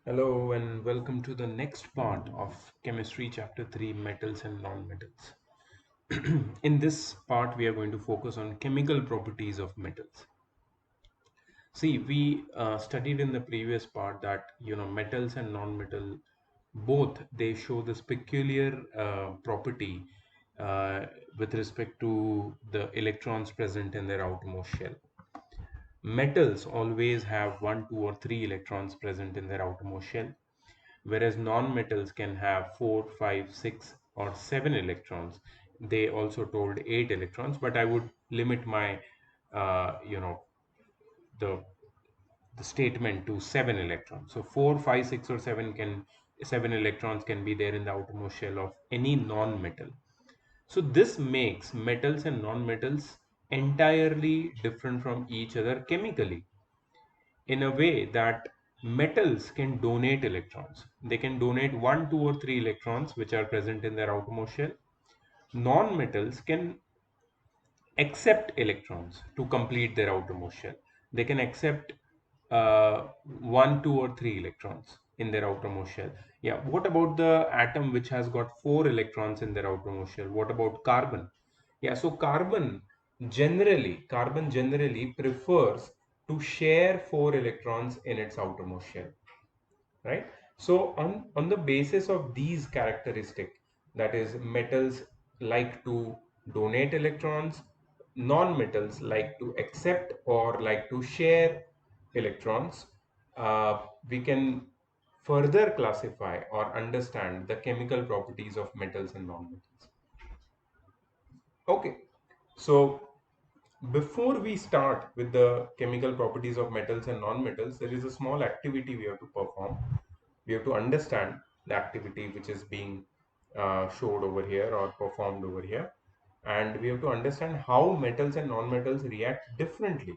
Hello and welcome to the next part of Chemistry Chapter 3 Metals and Non-Metals. In this part, we are going to focus on chemical properties of metals. See, we studied in the previous part that metals and non-metal both they show this peculiar property uh, with respect to the electrons present in their outermost shell. Metals always have one, two, or three electrons present in their outermost shell, whereas non-metals can have 4, 5, 6, or 7 electrons. They also told 8 electrons, but I would limit my the the statement to 7 electrons. So 4, 5, 6, or 7 electrons can be there in the outermost shell of any non-metal. So this makes metals and non-metals entirely different from each other chemically, in a way that metals can donate electrons. They can donate 1, 2, or 3 electrons which are present in their outermost shell. Non-metals can accept electrons to complete their outermost shell. They can accept 1, 2, or 3 electrons in their outermost shell. Yeah, what about the atom which has got 4 electrons in their outermost shell? What about carbon? Yeah, so carbon generally prefers to share 4 electrons in its outermost shell, right? So on the basis of these characteristic, that is, metals like to donate electrons, non-metals like to accept or like to share electrons, we can further classify or understand the chemical properties of metals and non-metals. Okay, so before we start with the chemical properties of metals and non-metals, there is a small activity we have to perform. We have to understand the activity which is being showed over here or performed over here, and we have to understand how metals and non-metals react differently.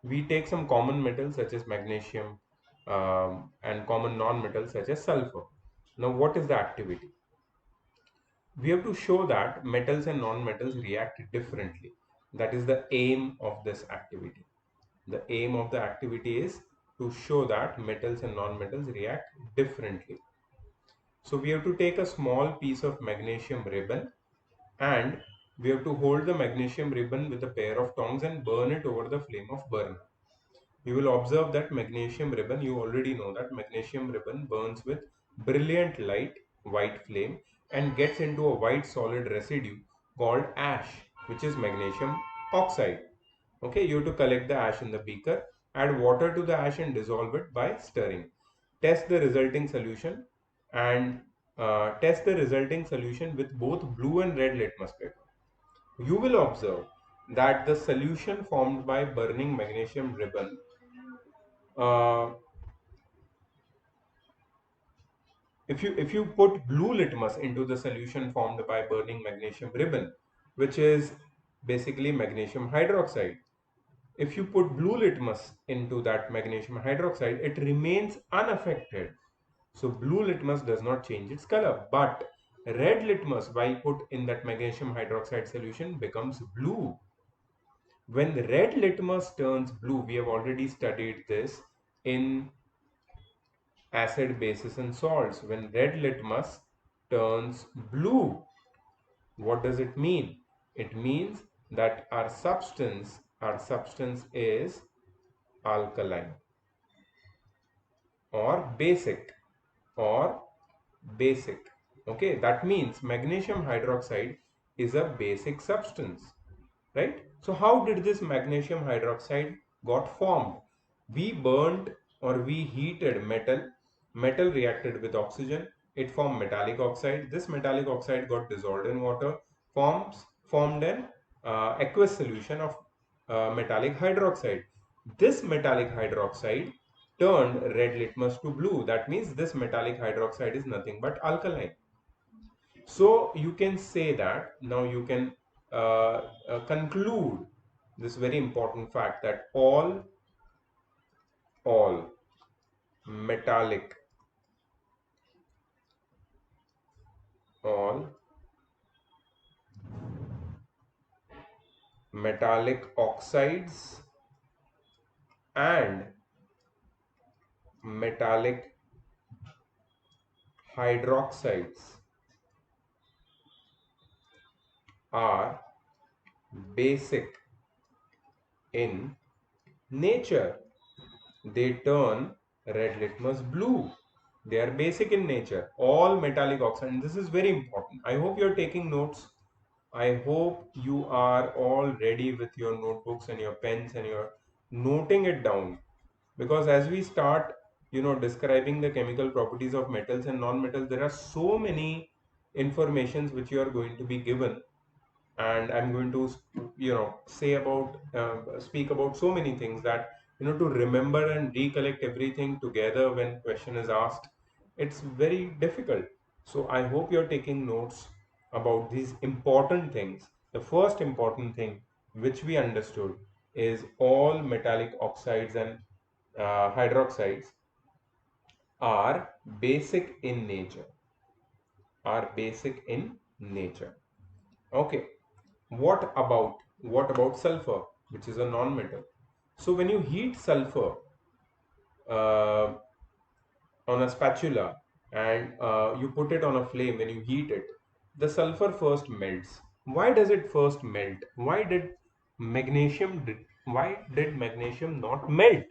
We take some common metals such as magnesium, and common non-metals such as sulfur. Now, what is the activity? We have to show that metals and non-metals react differently. That is the aim of this activity. The aim of the activity is to show that metals and non-metals react differently. So we have to take a small piece of magnesium ribbon, and we have to hold the magnesium ribbon with a pair of tongs and burn it over the flame of burner. You will observe that magnesium ribbon, you already know that magnesium ribbon burns with brilliant light, white flame, and gets into a white solid residue called ash, which is magnesium oxide. Okay, you have to collect the ash in the beaker, add water to the ash and dissolve it by stirring. Test the resulting solution and test the resulting solution with both blue and red litmus paper. You will observe that the solution formed by burning magnesium ribbon, uh, if you put blue litmus into the solution formed by burning magnesium ribbon, which is basically magnesium hydroxide, if you put blue litmus into that magnesium hydroxide, it remains unaffected. So blue litmus does not change its color, but red litmus, while put in that magnesium hydroxide solution, becomes blue. When the red litmus turns blue, we have already studied this in acid, bases, and salts. When red litmus turns blue, what does it mean? It means that our substance is alkaline or basic or basic. Okay, that means magnesium hydroxide is a basic substance, right? So how did this magnesium hydroxide got formed? We burned or we heated metal reacted with oxygen, it formed metallic oxide. This metallic oxide got dissolved in water, formed an aqueous solution of metallic hydroxide. This metallic hydroxide turned red litmus to blue. That means this metallic hydroxide is nothing but alkaline. So you can say that now you can conclude this very important fact that all metallic all metallic oxides and metallic hydroxides are basic in nature. They turn red litmus blue. They are basic in nature. All metallic oxides. And this is very important. I hope you're taking notes. I hope you are all ready with your notebooks and your pens and you're noting it down. Because as we start, describing the chemical properties of metals and non-metals, there are so many informations which you are going to be given, and I'm going to say about speak about so many things that to remember and recollect everything together when question is asked, it's very difficult. So I hope you're taking notes about these important things. The first important thing which we understood is all metallic oxides and hydroxides are basic in nature, are basic in nature. Okay. What about sulfur, which is a non-metal? So when you heat sulfur uh, on a spatula and you put it on a flame, when you heat it, the sulfur first melts. Why does it first melt? Why did magnesium not melt?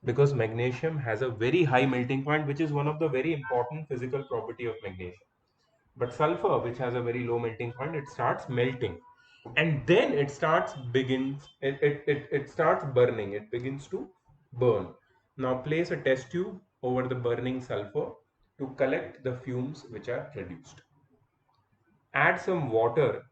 Because magnesium has a very high melting point, which is one of the very important physical property of magnesium. But sulfur, which has a very low melting point, it starts melting, and then it starts burning. It begins to burn. Now place a test tube over the burning sulfur to collect the fumes which are produced. Add some water.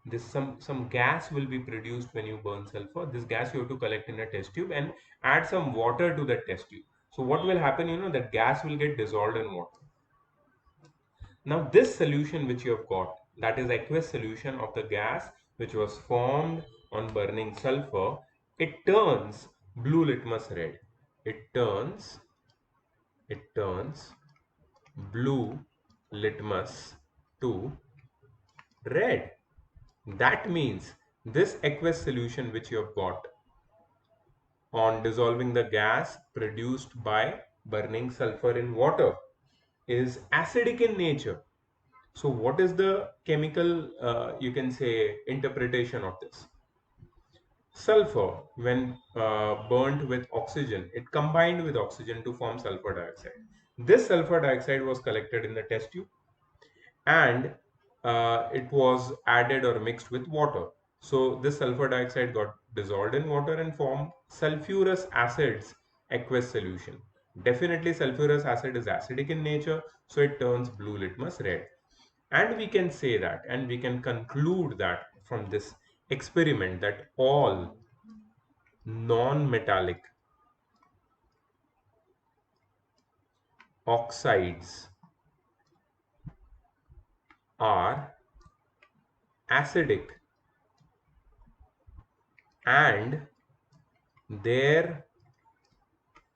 This some gas will be produced when you burn sulfur. This gas you have to collect in a test tube and add some water to the test tube. So what will happen, that gas will get dissolved in water. Now this solution which you have got, that is aqueous solution of the gas which was formed on burning sulfur, it turns blue litmus red. It turns blue litmus to red. That means this aqueous solution which you have got on dissolving the gas produced by burning sulfur in water is acidic in nature. So what is the chemical, you can say, interpretation of this? Sulfur, when burnt with oxygen, it combined with oxygen to form sulfur dioxide. This sulfur dioxide was collected in the test tube, and it was added or mixed with water. So this sulfur dioxide got dissolved in water and formed sulfurous acid's aqueous solution. Definitely sulfurous acid is acidic in nature, so it turns blue litmus red. And we can say that, and we can conclude that from this experiment, that all non-metallic oxides are acidic, and their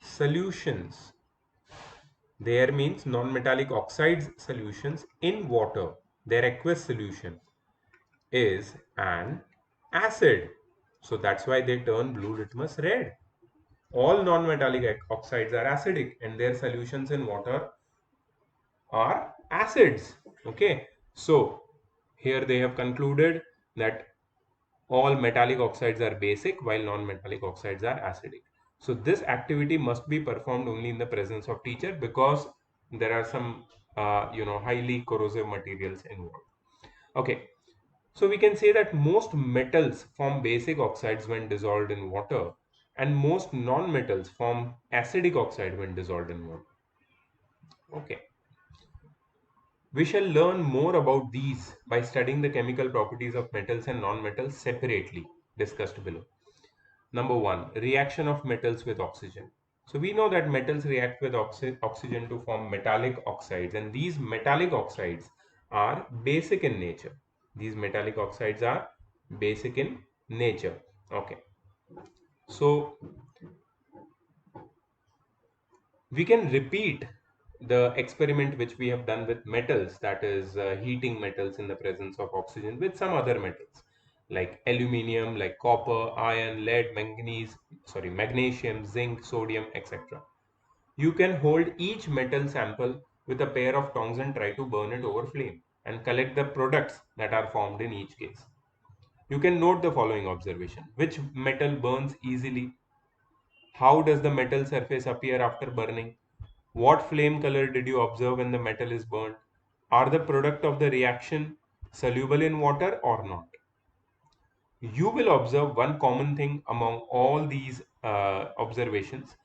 solutions, there means non-metallic oxides solutions in water, their aqueous solution is an acid. So that's why they turn blue litmus red. All non-metallic oxides are acidic and their solutions in water are acids. Okay, so here they have concluded that all metallic oxides are basic while non-metallic oxides are acidic. So this activity must be performed only in the presence of teacher, because there are some highly corrosive materials involved. Okay, so we can say that most metals form basic oxides when dissolved in water, and most non-metals form acidic oxide when dissolved in water. Okay. We shall learn more about these by studying the chemical properties of metals and non-metals separately, discussed below. Number one, reaction of metals with oxygen. So we know that metals react with oxygen to form metallic oxides, and these metallic oxides are basic in nature. These metallic oxides are basic in nature. Okay. So we can repeat the experiment which we have done with metals, that is heating metals in the presence of oxygen, with some other metals like aluminium, like copper, iron, lead, magnesium, zinc, sodium, etc. You can hold each metal sample with a pair of tongs and try to burn it over flame and collect the products that are formed in each case. You can note the following observation. Which metal burns easily? How does the metal surface appear after burning? What flame color did you observe when the metal is burned? Are the product of the reaction soluble in water or not? You will observe one common thing among all these observations.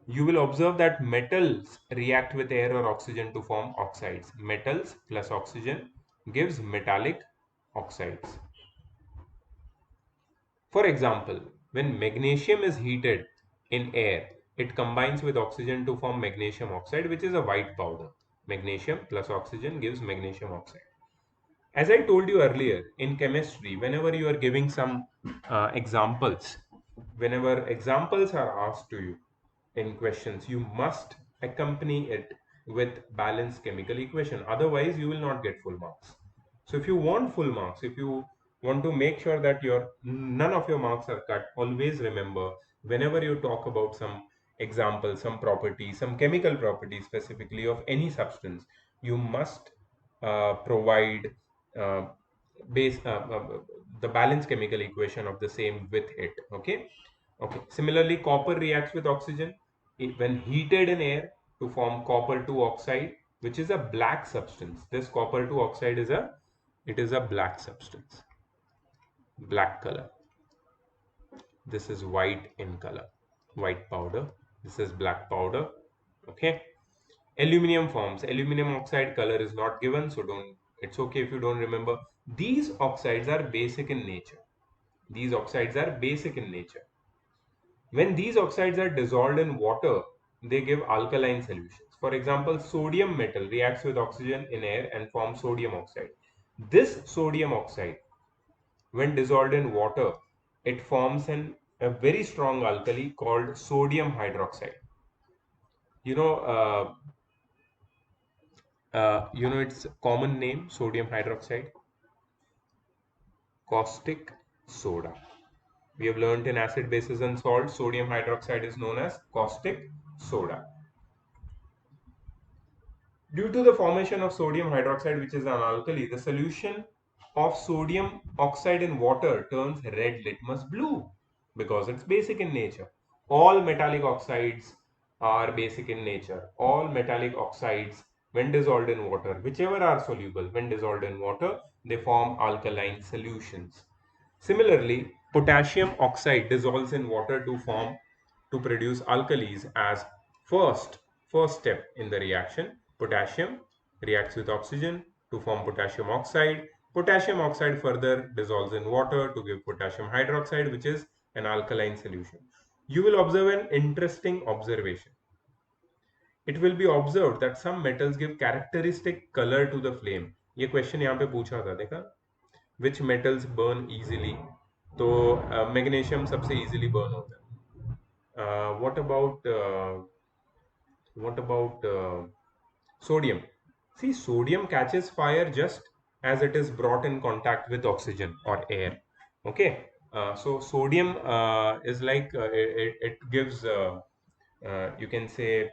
You will observe that metals react with air or oxygen to form oxides. Metals plus oxygen gives metallic oxides. For example, when magnesium is heated in air, it combines with oxygen to form magnesium oxide, which is a white powder. Magnesium plus oxygen gives magnesium oxide. As I told you earlier, in chemistry, whenever you are giving some examples, whenever examples are asked to you in questions, you must accompany it with balanced chemical equation. Otherwise, you will not get full marks. So if you want full marks, if you want to make sure that your none of your marks are cut, always remember whenever you talk about some example, some property, some chemical property specifically of any substance, you must provide uh, base the balanced chemical equation of the same with it. Okay. Similarly, copper reacts with oxygen when heated in air to form copper 2 oxide, which is a black substance. This copper 2 oxide is a black substance, black color. This is white in color, white powder. This is black powder. Okay. Aluminum forms. Aluminum oxide color is not given, so don't. It's okay if you don't remember. These oxides are basic in nature. These oxides are basic in nature. When these oxides are dissolved in water, they give alkaline solutions. For example, sodium metal reacts with oxygen in air and forms sodium oxide. This sodium oxide, when dissolved in water, it forms a very strong alkali called sodium hydroxide. You know, its common name, sodium hydroxide, caustic soda. We have learned in acid, bases, and salts, sodium hydroxide is known as caustic soda. Due to the formation of sodium hydroxide, which is an alkali, the solution of sodium oxide in water turns red litmus blue because it's basic in nature. All metallic oxides are basic in nature. All metallic oxides, when dissolved in water, whichever are soluble, when dissolved in water, they form alkaline solutions. Similarly, potassium oxide dissolves in water to produce alkalis as first first step in the reaction. Potassium reacts with oxygen to form potassium oxide. Potassium oxide further dissolves in water to give potassium hydroxide, which is an alkaline solution. You will observe an interesting observation. It will be observed that some metals give characteristic color to the flame. ये question यहाँ पे पूछा था, देखा? Which metals burn easily? तो magnesium सबसे easily burn होता है. What about sodium? See, sodium catches fire just as it is brought in contact with oxygen or air. Okay, so sodium is like it gives you can say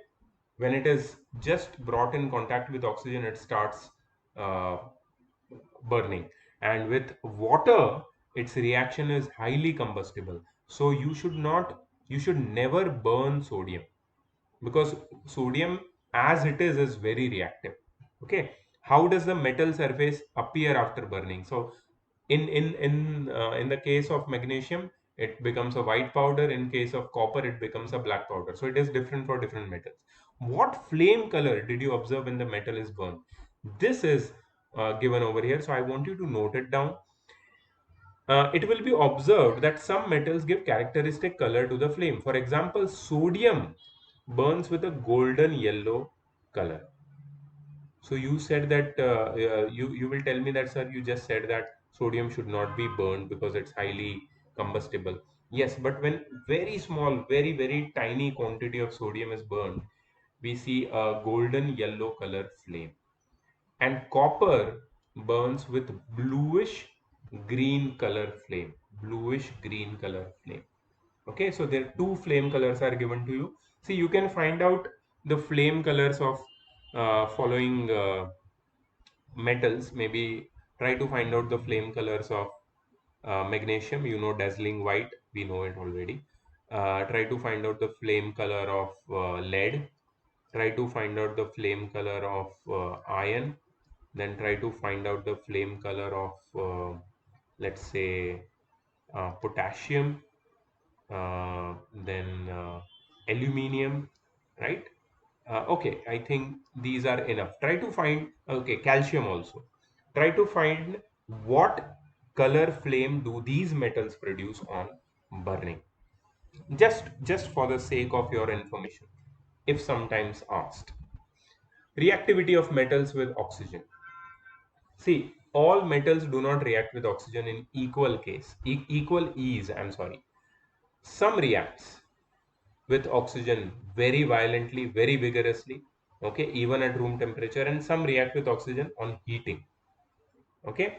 when it is just brought in contact with oxygen, it starts uh, burning, and with water, its reaction is highly combustible. So you should never burn sodium because sodium as it is very reactive. Okay, how does the metal surface appear after burning? So in the case of magnesium, it becomes a white powder. In case of copper, it becomes a black powder. So it is different for different metals. What flame color did you observe when the metal is burned? This is given over here, so I want you to note it down. It will be observed that some metals give characteristic color to the flame. For example, sodium burns with a golden yellow color. So you said that you will tell me that, sir, you just said that sodium should not be burned because it's highly combustible. Yes, but when very small, very tiny quantity of sodium is burned, we see a golden yellow color flame. And copper burns with bluish green color flame. Bluish green color flame. Okay, so there two flame colors are given to you. See, you can find out the flame colors of following metals, maybe try to find out the flame colors of magnesium, you know, dazzling white, we know it already. Try to find out the flame color of lead. Try to find out the flame color of iron. Then try to find out the flame color of, let's say, potassium, then aluminium, right? Okay, I think these are enough. Try to find, okay, calcium also. Try to find what color flame do these metals produce on burning. Just for the sake of your information, if sometimes asked. Reactivity of metals with oxygen. See, all metals do not react with oxygen in equal ease, I'm sorry. Some reacts with oxygen very violently, very vigorously, okay, even at room temperature, and some react with oxygen on heating, okay.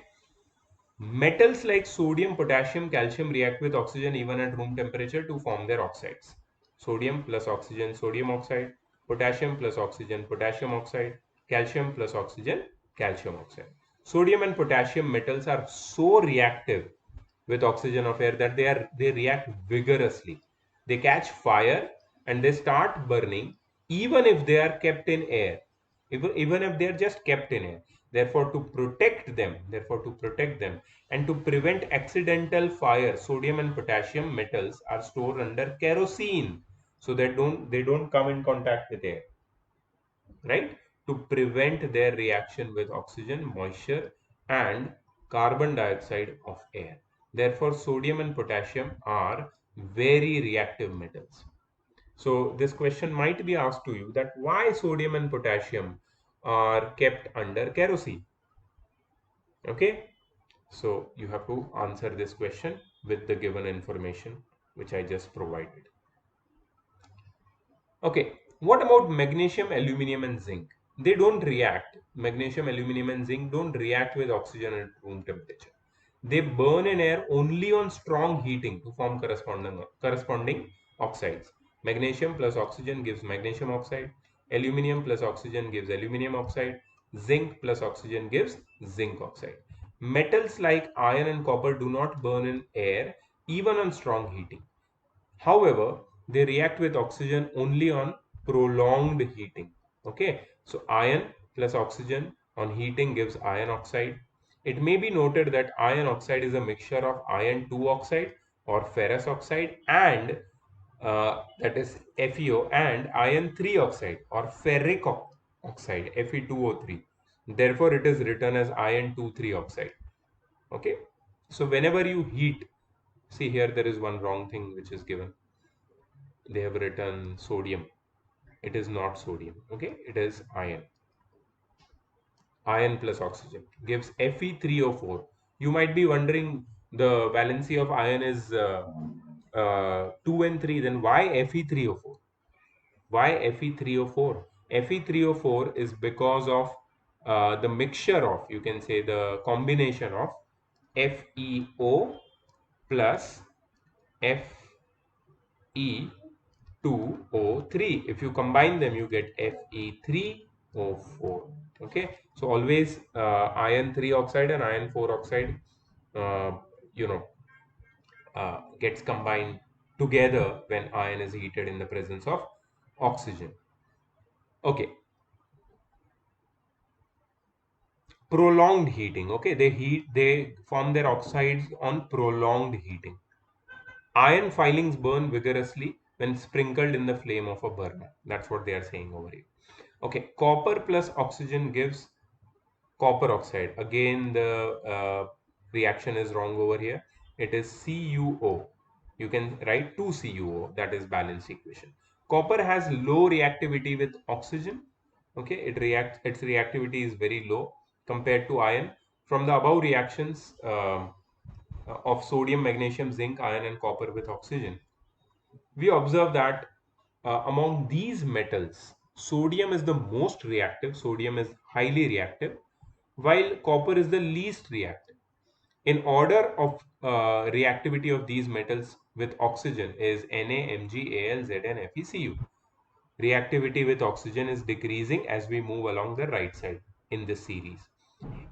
Metals like sodium, potassium, calcium react with oxygen even at room temperature to form their oxides. Sodium plus oxygen, sodium oxide, potassium plus oxygen, potassium oxide, calcium plus oxygen, calcium oxide. Sodium and potassium metals are so reactive with oxygen of air that they react vigorously. They catch fire and they start burning even if they are kept in air, even if they are just kept in air. Therefore to protect them and to prevent accidental fire, sodium and potassium metals are stored under kerosene so that they don't come in contact with air, right? To prevent their reaction with oxygen, moisture, and carbon dioxide of air. Therefore, sodium and potassium are very reactive metals. So, this question might be asked to you that why sodium and potassium are kept under kerosene. Okay, so you have to answer this question with the given information which I just provided. Okay, what about magnesium, aluminum, and zinc? They don't react. Magnesium, aluminum, and zinc don't react with oxygen at room temperature. They burn in air only on strong heating to form corresponding oxides. Magnesium plus oxygen gives magnesium oxide. Aluminum plus oxygen gives aluminum oxide. Zinc plus oxygen gives zinc oxide. Metals like iron and copper do not burn in air even on strong heating. However, they react with oxygen only on prolonged heating. Okay, so iron plus oxygen on heating gives iron oxide. It may be noted that iron oxide is a mixture of iron 2 oxide or ferrous oxide and that is FeO and iron 3 oxide or ferric oxide Fe2O3. Therefore, it is written as iron 2,3 oxide. Okay, so whenever you heat, see here there is one wrong thing which is given. They have written sodium. It is not sodium, okay, it is iron. Iron plus oxygen gives Fe3O4. You might be wondering, the valency of iron is 2 and 3, then why Fe3O4? Why Fe3O4? Fe3O4 is because of the mixture of, you can say the combination of FeO plus Fe2O3. If you combine them, you get Fe3O4. Okay, so always iron 3 oxide and iron 4 oxide, uh, you know, gets combined together when iron is heated in the presence of oxygen. Okay, prolonged heating. Okay, they form their oxides on prolonged heating. Iron filings burn vigorously when sprinkled in the flame of a burner. That's what they are saying over here. Okay, copper plus oxygen gives copper oxide. Again, the reaction is wrong over here. It is CuO. You can write 2CuO, that is balanced equation. Copper has low reactivity with oxygen. Okay, its reactivity is very low compared to iron. From the above reactions of sodium, magnesium, zinc, iron, and copper with oxygen, we observe that among these metals, sodium is the most reactive. Sodium is highly reactive, while copper is the least reactive. In order of reactivity of these metals with oxygen is Na, Mg, Al, Zn, FeCu. Reactivity with oxygen is decreasing as we move along the right side in this series.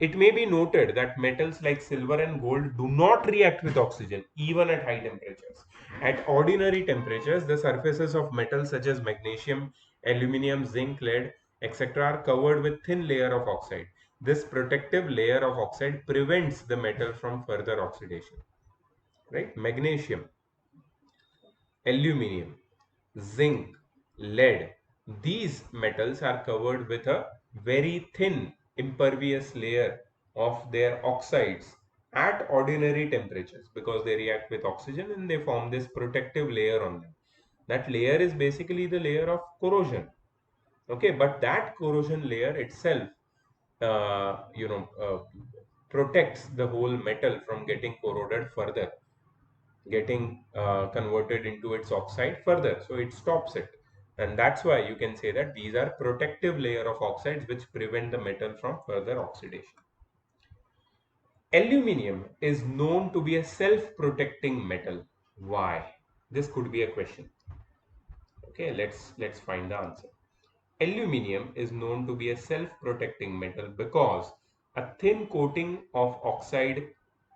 It may be noted that metals like silver and gold do not react with oxygen even at high temperatures. At ordinary temperatures, the surfaces of metals such as magnesium, aluminium, zinc, lead, etc. are covered with thin layer of oxide. This protective layer of oxide prevents the metal from further oxidation. Right? Magnesium, aluminium, zinc, lead. These metals are covered with a very thin impervious layer of their oxides at ordinary temperatures because they react with oxygen and they form this protective layer on them. That layer is basically the layer of corrosion. Okay, but that corrosion layer itself, protects the whole metal from getting corroded further, getting converted into its oxide further, so it stops it. And that's why you can say that these are protective layer of oxides which prevent the metal from further oxidation. Aluminium is known to be a self-protecting metal. Why? This could be a question. Okay, let's find the answer. Aluminium is known to be a self-protecting metal because a thin coating of oxide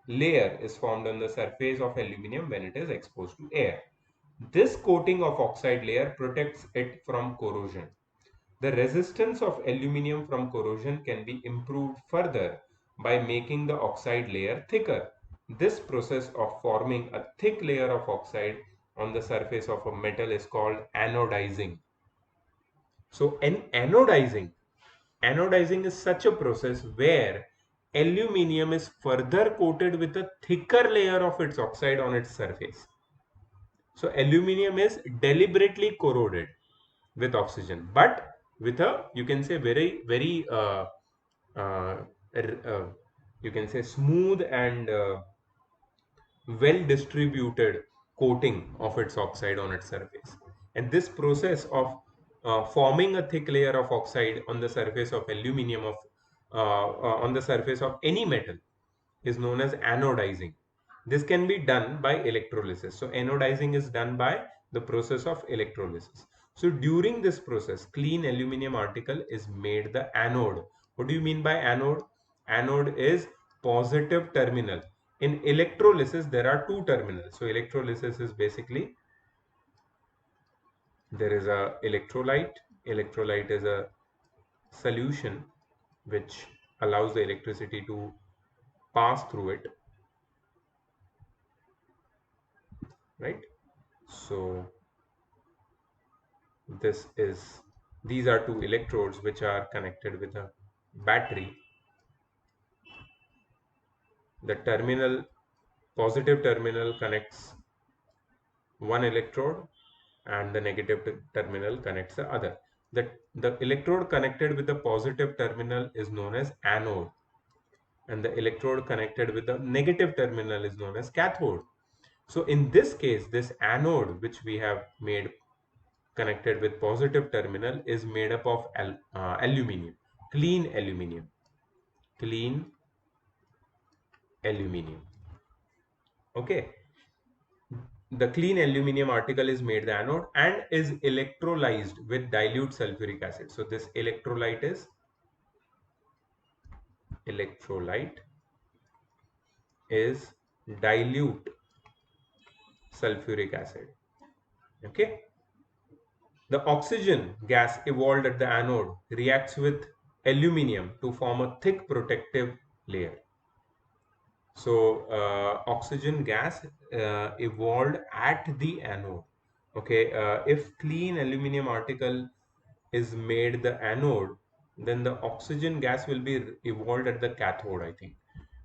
layer is formed on the surface of aluminium when it is exposed to air. This coating of oxide layer protects it from corrosion. The resistance of aluminium from corrosion can be improved further by making the oxide layer thicker. This process of forming a thick layer of oxide on the surface of a metal is called anodizing. So, anodizing is such a process where aluminium is further coated with a thicker layer of its oxide on its surface. So aluminium is deliberately corroded with oxygen, but with a, you can say, very uh, uh, you can say smooth and well distributed coating of its oxide on its surface. And this process of forming a thick layer of oxide on the surface of aluminium on the surface of any metal is known as anodizing. This can be done by electrolysis. So anodizing is done by the process of electrolysis. So during this process, clean aluminum article is made the anode. What do you mean by anode? Anode is positive terminal. In electrolysis, there are two terminals. So electrolysis is basically, there is a electrolyte. Electrolyte is a solution which allows the electricity to pass through it, right? So this is, these are two electrodes which are connected with a battery. The terminal, positive terminal connects one electrode and the negative terminal connects the other. The electrode connected with the positive terminal is known as anode, and the electrode connected with the negative terminal is known as cathode. So in this case, this anode which we have made connected with positive terminal is made up of aluminium, clean aluminium, clean aluminium. Okay, the clean aluminium article is made the anode and is electrolyzed with dilute sulfuric acid. So this electrolyte is dilute sulfuric acid. Okay, the oxygen gas evolved at the anode reacts with aluminium to form a thick protective layer. So oxygen gas evolved at the anode. Okay, if clean aluminum article is made the anode, then the oxygen gas will be evolved at the cathode, I think,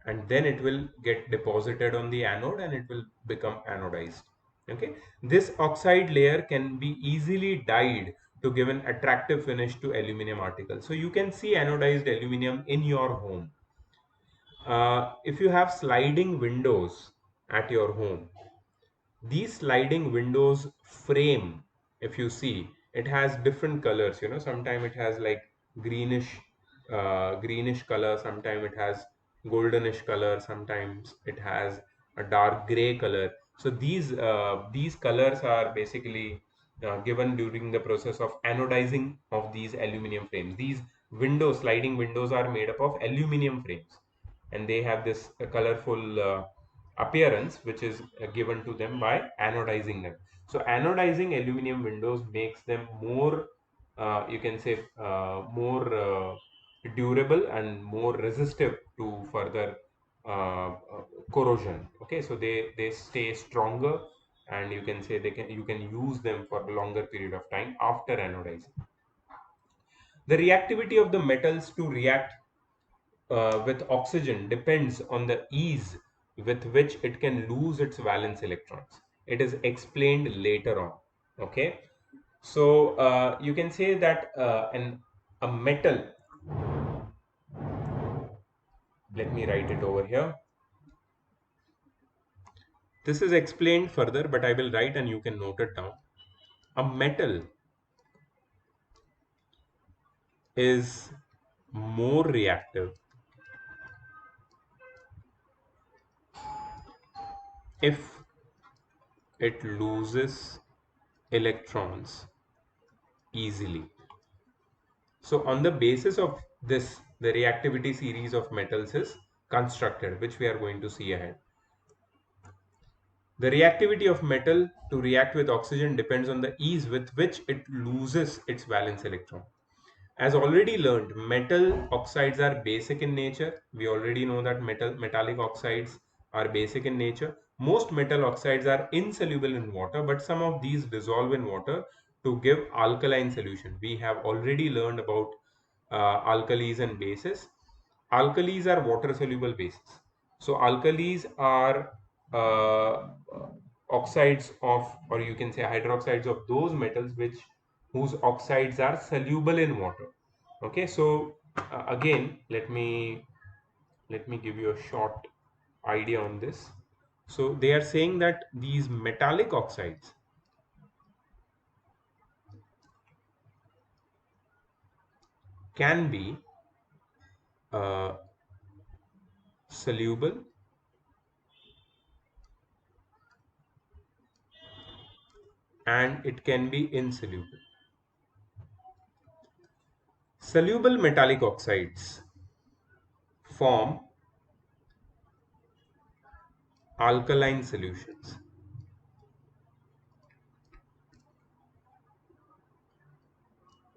and then it will get deposited on the anode and it will become anodized. Okay, this oxide layer can be easily dyed to give an attractive finish to aluminum article. So you can see anodized aluminum in your home. If you have sliding windows at your home, these sliding windows frame, if you see, it has different colors. Sometimes it has like greenish color, sometimes it has goldenish color, sometimes it has a dark gray color. So these colors are basically given during the process of anodizing of these aluminum frames. These windows, sliding windows, are made up of aluminum frames, and they have this colorful appearance which is given to them by anodizing them. So anodizing aluminum windows makes them more, you can say, more durable and more resistive to further corrosion. Okay, so they stay stronger, and you can say you can use them for a longer period of time after anodizing. The reactivity of the metals to react with oxygen depends on the ease with which it can lose its valence electrons. It is explained later on. Okay, so you can say that a metal, let me write it over here. This is explained further, but I will write and you can note it down. A metal is more reactive if it loses electrons easily. So on the basis of this, the reactivity series of metals is constructed, which we are going to see ahead. The reactivity of metal to react with oxygen depends on the ease with which it loses its valence electron. As already learned, metal oxides are basic in nature. We already know that metallic oxides are basic in nature. Most metal oxides are insoluble in water, but some of these dissolve in water to give alkaline solution. We have already learned about alkalis and bases. Alkalis are water soluble bases. So alkalis are uh, oxides of, or you can say hydroxides of those metals whose oxides are soluble in water. Okay, so again, let me give you a short idea on this. So they are saying that these metallic oxides can be uh, soluble and it can be insoluble. Soluble metallic oxides form alkaline solutions,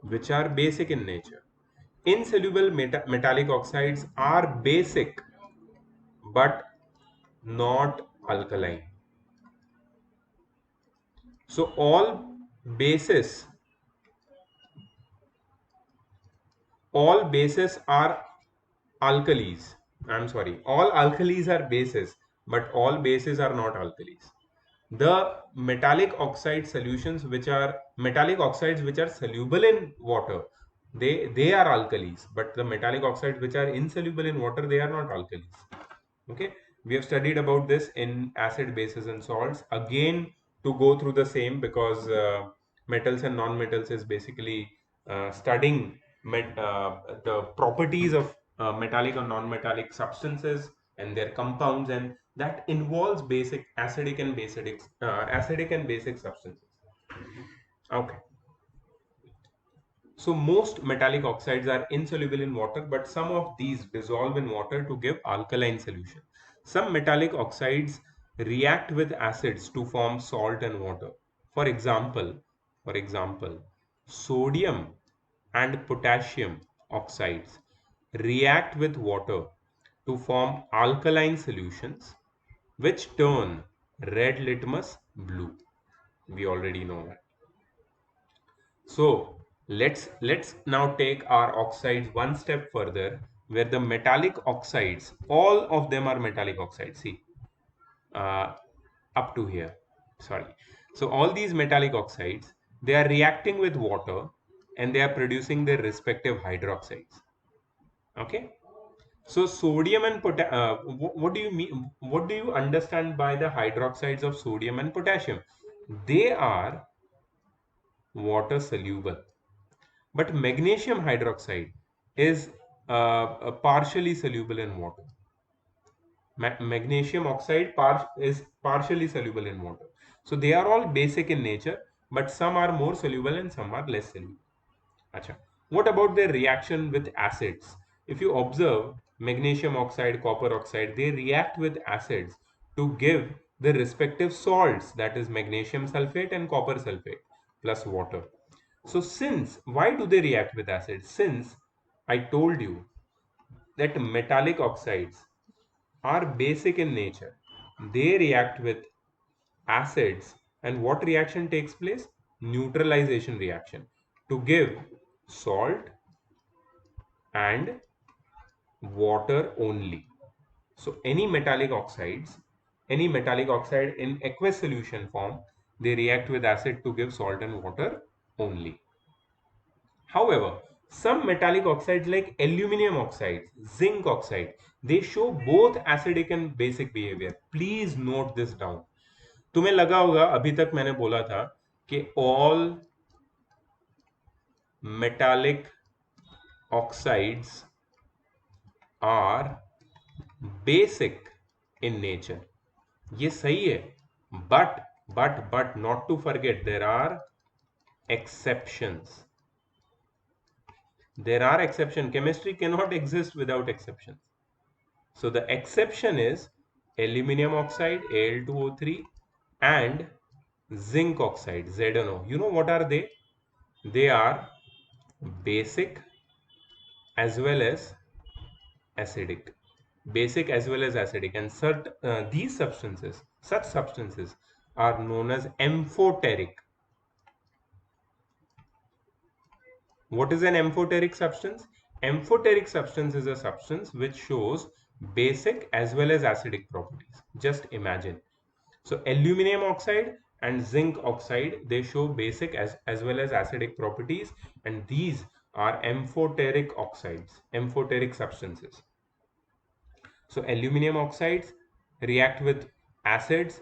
which are basic in nature. Insoluble metallic oxides are basic but not alkaline. So bases all bases are alkalis. I'm sorry, all alkalis are bases, but all bases are not alkalis. The metallic oxide solutions, which are metallic oxides which are soluble in water, they are alkalis, but the metallic oxides which are insoluble in water, they are not alkalis. Okay, we have studied about this in acid, bases and salts. Again, to go through the same, because metals and non-metals is basically studying the properties of metallic or non-metallic substances and their compounds, and that involves basic acidic and basic substances. Okay, so most metallic oxides are insoluble in water, but some of these dissolve in water to give alkaline solution. Some metallic oxides react with acids to form salt and water. For example, sodium and potassium oxides react with water to form alkaline solutions, which turn red litmus blue. We already know that. So let's now take our oxides one step further, where the metallic oxides, all of them are metallic oxides. See, uh, up to here. Sorry. So all these metallic oxides, they are reacting with water and they are producing their respective hydroxides. Okay. So sodium and what do you mean? What do you understand by the hydroxides of sodium and potassium? They are water soluble. But magnesium hydroxide is partially soluble in water. Magnesium oxide is partially soluble in water. So they are all basic in nature, but some are more soluble and some are less soluble. Acha. What about their reaction with acids? If you observe magnesium oxide, copper oxide, they react with acids to give the respective salts, that is magnesium sulfate and copper sulfate plus water. So why do they react with acids? Since I told you that metallic oxides are basic in nature, they react with acids, and what reaction takes place? Neutralization reaction to give salt and water only. So any metallic oxide in aqueous solution form, they react with acid to give salt and water only. However, some metallic oxides like aluminum oxides, zinc oxide, they show both acidic and basic behavior. Please note this down. तुम्हें लगा होगा अभी तक मैंने बोला था कि all metallic oxides are basic in nature. ये सही है, but not to forget, there are exceptions. There are exceptions. Chemistry cannot exist without exceptions. So the exception is aluminum oxide Al2O3 and zinc oxide ZnO. You know what are they? They are basic as well as acidic. Basic as well as acidic, and such substances are known as amphoteric. What is an amphoteric substance? Amphoteric substance is a substance which shows basic as well as acidic properties. Just imagine. So aluminum oxide and zinc oxide, they show basic as well as acidic properties, and these are amphoteric oxides, amphoteric substances. So aluminum oxides react with acids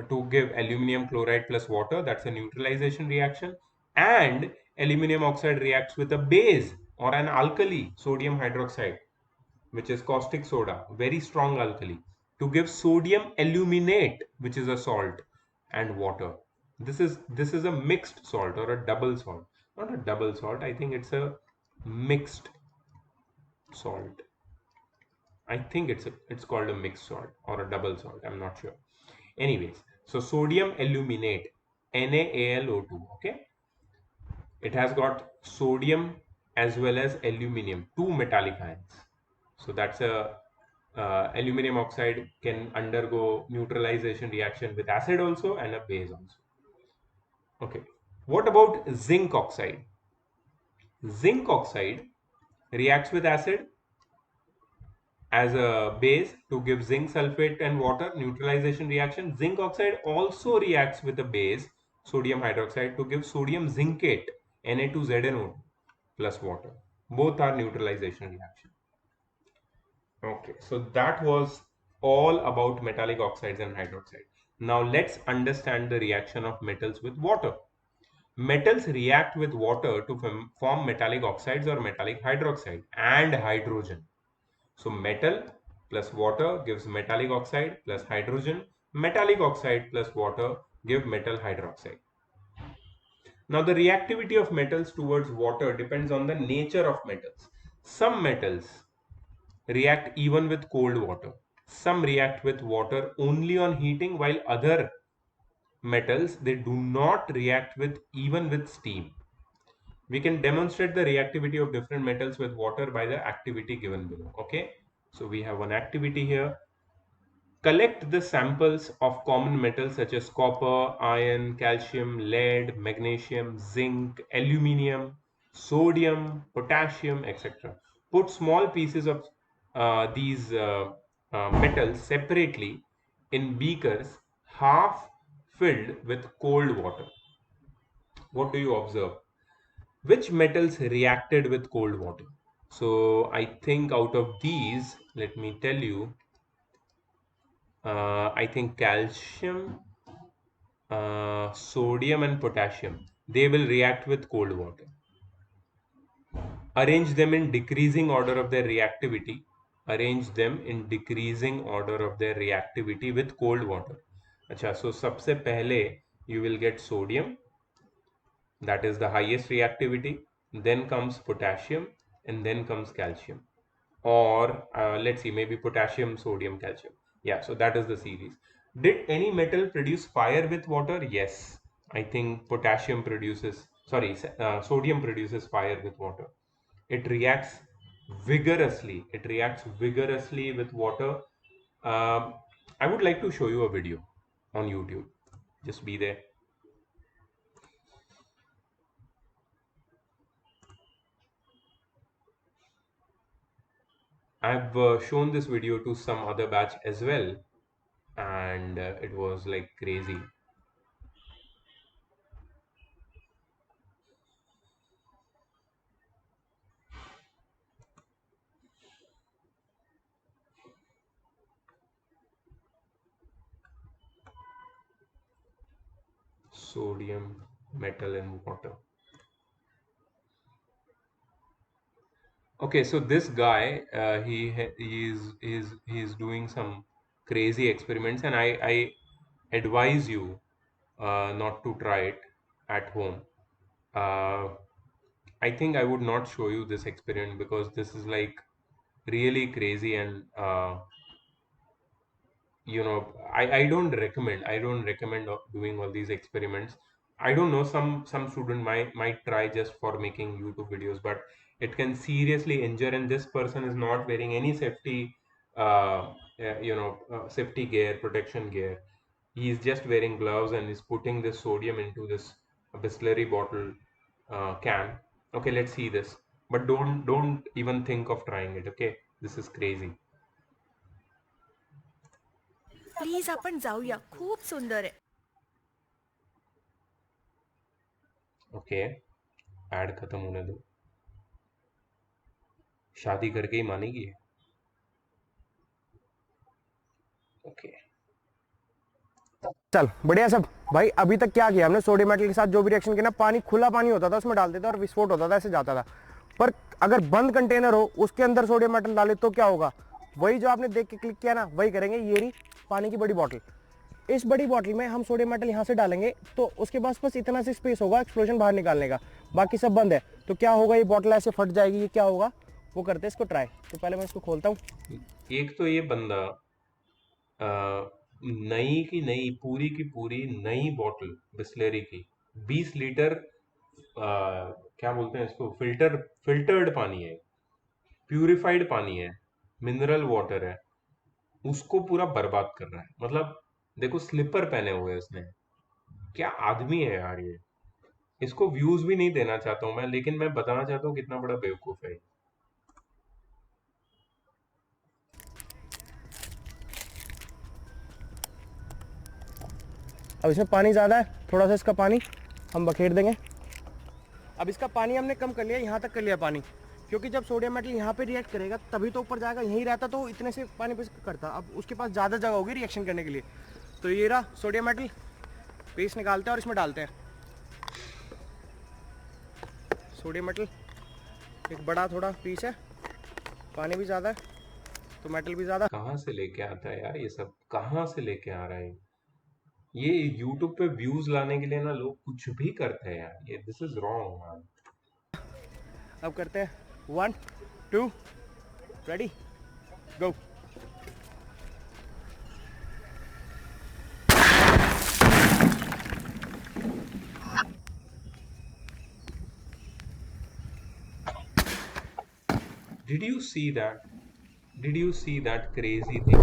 to give aluminum chloride plus water. That's a neutralization reaction. And aluminum oxide reacts with a base or an alkali, sodium hydroxide, which is caustic soda, very strong alkali, to give sodium aluminate, which is a salt, and water. This is a mixed salt or a double salt. Not a double salt, I think it's a mixed salt. I think it's called a mixed salt or a double salt. I'm not sure. Anyways, so sodium aluminate, NaAlO2. Okay, it has got sodium as well as aluminum, two metallic ions. So that's a aluminum oxide can undergo neutralization reaction with acid also and a base also. Okay, what about zinc oxide? Zinc oxide reacts with acid as a base to give zinc sulfate and water neutralization reaction. Zinc oxide also reacts with a base, sodium hydroxide, to give sodium zincate, Na2ZnO plus water. Both are neutralization reaction. Okay, so that was all about metallic oxides and hydroxide. Now let's understand the reaction of metals with water. Metals react with water to form metallic oxides or metallic hydroxide and hydrogen. So metal plus water gives metallic oxide plus hydrogen. Metallic oxide plus water give metal hydroxide. Now the reactivity of metals towards water depends on the nature of metals. Some metals react even with cold water. Some react with water only on heating, while other metals, they do not react with even with steam. We can demonstrate the reactivity of different metals with water by the activity given below. Okay, so we have one activity here. Collect the samples of common metals such as copper, iron, calcium, lead, magnesium, zinc, aluminium, sodium, potassium, etc. Put small pieces of these metals separately in beakers half filled with cold water. What do you observe? Which metals reacted with cold water? So I think out of these, let me tell you, I think calcium, sodium and potassium, they will react with cold water. Arrange them in decreasing order of their reactivity. Arrange them in decreasing order of their reactivity with cold water. अच्छा, so सबसे पहले you will get sodium, that is the highest reactivity, then comes potassium, and then comes calcium. Or let's see, maybe potassium, sodium, calcium. Yeah, so that is the series. Did any metal produce fire with water? Yes, I think potassium produces, sorry, sodium produces fire with water. It reacts vigorously. It reacts vigorously with water. I would like to show you a video on YouTube. Just be there. I've shown this video to some other batch as well, and it was like crazy. Sodium, metal, and water. Okay, so this guy, he's doing some crazy experiments, and I advise you not to try it at home. Uh, I think I would not show you this experiment because this is like really crazy, and I don't recommend doing all these experiments. I don't know, some student might try just for making YouTube videos, but it can seriously injure, and this person is not wearing any safety gear, protection gear. He is just wearing gloves and is putting this sodium into this Bisleri bottle can. Okay, let's see this, but don't even think of trying it. Okay, this is crazy. Please आपण जाऊया, खूप सुंदर आहे. Okay, add खत्म होने दो. शादी करके ही मानेगी ये. ओके. चल बढ़िया सब भाई. अभी तक क्या किया हमने, सोडियम मेटल के साथ जो भी रिएक्शन किया ना, पानी खुला पानी होता था उसमें डाल देते और विस्फोट होता था, ऐसे जाता था. पर अगर बंद कंटेनर हो, उसके अंदर सोडियम मेटल डाले तो क्या होगा? वही जो आपने देख के क्लिक किया ना, वही करेंगे. ये रही पानी की बड़ी बॉटल. इस बड़ी बॉटल में हम सोडियम मेटल यहाँ से डालेंगे तो उसके पास बस इतना सी स्पेस होगा एक्सप्लोजन बाहर निकालने का, बाकी सब बंद है. तो क्या होगा, ये बॉटल ऐसे फट जाएगी. ये क्या होगा वो करते हैं इसको ट्राई. तो पहले मैं इसको खोलता हूँ. एक तो ये बंदा नई की नई, पूरी की पूरी नई बॉटल बिस्लेरी की, 20 लीटर, क्या बोलते हैं इसको, फिल्टर्ड पानी है, प्यूरिफाइड पानी है, मिनरल वाटर है, उसको पूरा बर्बाद कर रहा है. मतलब देखो, स्लीपर पहने हुए हैं उसने. क्या आदमी है यार ये. इसको व्यूज भी नहीं देना चाहता हूं मैं, लेकिन मैं बताना चाहता हूँ कितना बड़ा बेवकूफ है. अब इसमें पानी ज़्यादा है, थोड़ा सा इसका पानी हम बखेर देंगे. अब इसका पानी हमने कम कर लिया, यहाँ तक कर लिया पानी, क्योंकि जब सोडियम मेटल यहाँ पे रिएक्ट करेगा तभी तो ऊपर जाएगा. यहीं रहता तो इतने से पानी पे करता. अब उसके पास ज़्यादा जगह होगी रिएक्शन करने के लिए. तो ये रहा सोडियम मेटल. पेस्ट निकालते हैं और इसमें डालते हैं सोडियम मेटल. एक बड़ा थोड़ा पीस है, पानी भी ज़्यादा है तो मेटल भी ज़्यादा. कहाँ से लेके आता है यार ये सब, कहाँ से लेके आ रहा है ये. यूट्यूब पे व्यूज लाने के लिए ना लोग कुछ भी करते हैं यार. ये दिस इज रॉन्ग मैन. अब करते हैं 1 2 ready go. Did you see that? Did you see that crazy thing?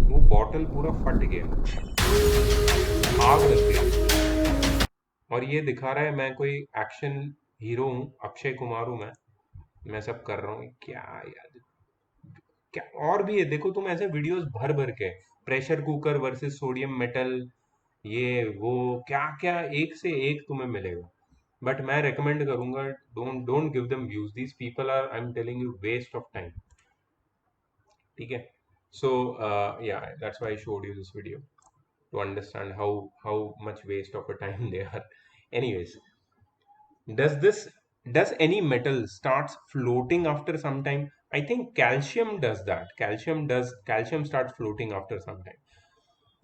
वो बॉटल पूरा फट गया, आग लग गया, और ये दिखा रहा है मैं कोई एक्शन हीरो हूँ, अक्षय कुमार हूँ मैं सब कर रहा हूँ. क्या यार, क्या. और भी है, देखो तुम ऐसे वीडियोस भर भर के, pressure cooker versus sodium metal, ये वो क्या क्या, एक से एक तुम्हें मिलेगा. बट मैं रेकमेंड करूंगा, don't don't give them views. These people are, I am telling you, waste of time. ठीक है. So yeah, that's why I showed you this video, to understand how much waste of a time they are. Anyways, does this does any metal starts floating after some time? I think calcium does that. Calcium starts floating after some time.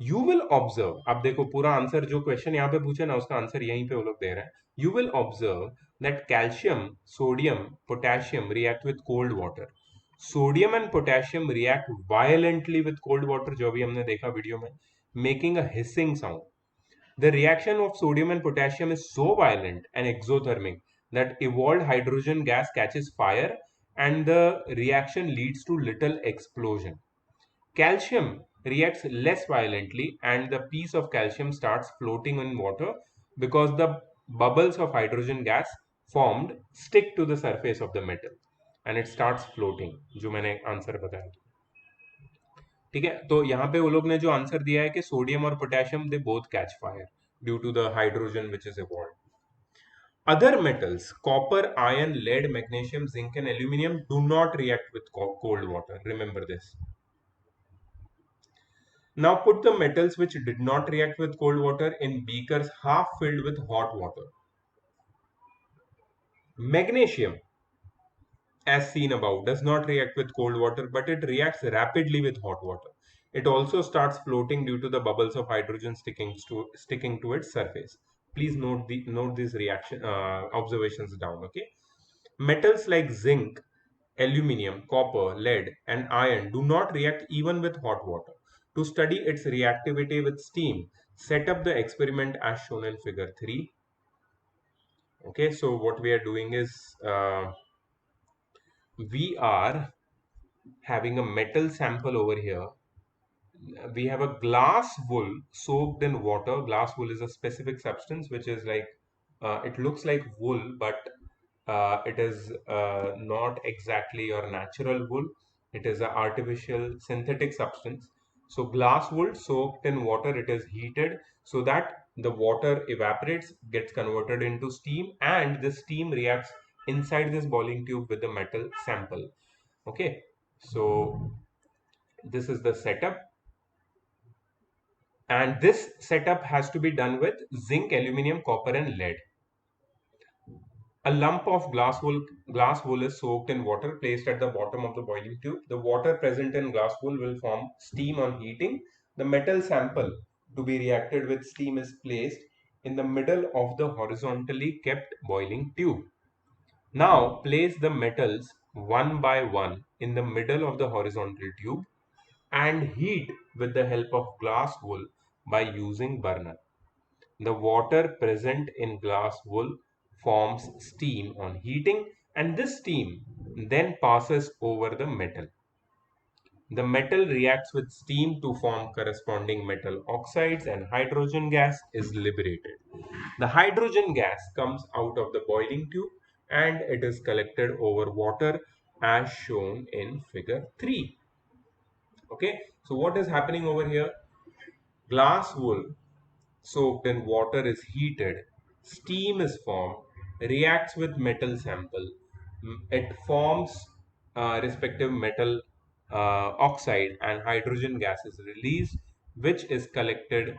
You will observe, अब देखो पूरा answer जो question यहाँ पे पूछे ना उसका answer यहीं पे वो लोग दे रहे हैं. You will observe that calcium, sodium, potassium react with cold water. Sodium and potassium react violently with cold water, जो अभी हमने देखा वीडियो में, making a hissing sound. The reaction of sodium and potassium is so violent and exothermic that evolved hydrogen gas catches fire and the reaction leads to little explosion. Calcium reacts less violently and the piece of calcium starts floating in water because the bubbles of hydrogen gas formed stick to the surface of the metal and it starts floating, जो मैंने answer बताया. ठीक है, तो यहाँ पे वो लोग ने जो आंसर दिया है कि सोडियम और potassium they both catch fire due to the hydrogen which is evolve. Other metals, copper, iron, lead, magnesium, zinc, and aluminum do not react with cold water. Remember this. Now put the metals which did not react with cold water in beakers half filled with hot water. Magnesium, as seen above, does not react with cold water, but it reacts rapidly with hot water. It also starts floating due to the bubbles of hydrogen sticking to its surface. Please note these reaction observations down. Okay, metals like zinc, aluminium, copper, lead, and iron do not react even with hot water. To study its reactivity with steam, set up the experiment as shown in figure 3. Okay, so what we are doing is we are having a metal sample over here. We have a glass wool soaked in water. Glass wool is a specific substance which is like, it looks like wool, but it is not exactly your natural wool. It is an artificial synthetic substance. So glass wool soaked in water, it is heated so that the water evaporates, gets converted into steam, and the steam reacts inside this boiling tube with the metal sample. Okay, so this is the setup, and this setup has to be done with zinc, aluminium, copper, and lead. A lump of glass wool is soaked in water placed at the bottom of the boiling tube. The water present in glass wool will form steam on heating. The metal sample to be reacted with steam is placed in the middle of the horizontally kept boiling tube. Now place the metals one by one in the middle of the horizontal tube and heat with the help of glass wool by using burner. The water present in glass wool forms steam on heating, and this steam then passes over the metal. The metal reacts with steam to form corresponding metal oxides and hydrogen gas is liberated. The hydrogen gas comes out of the boiling tube and it is collected over water as shown in figure 3. Okay, so what is happening over here? Glass wool soaked in water is heated, steam is formed, reacts with metal sample. It forms respective metal oxide and hydrogen gas is released, which is collected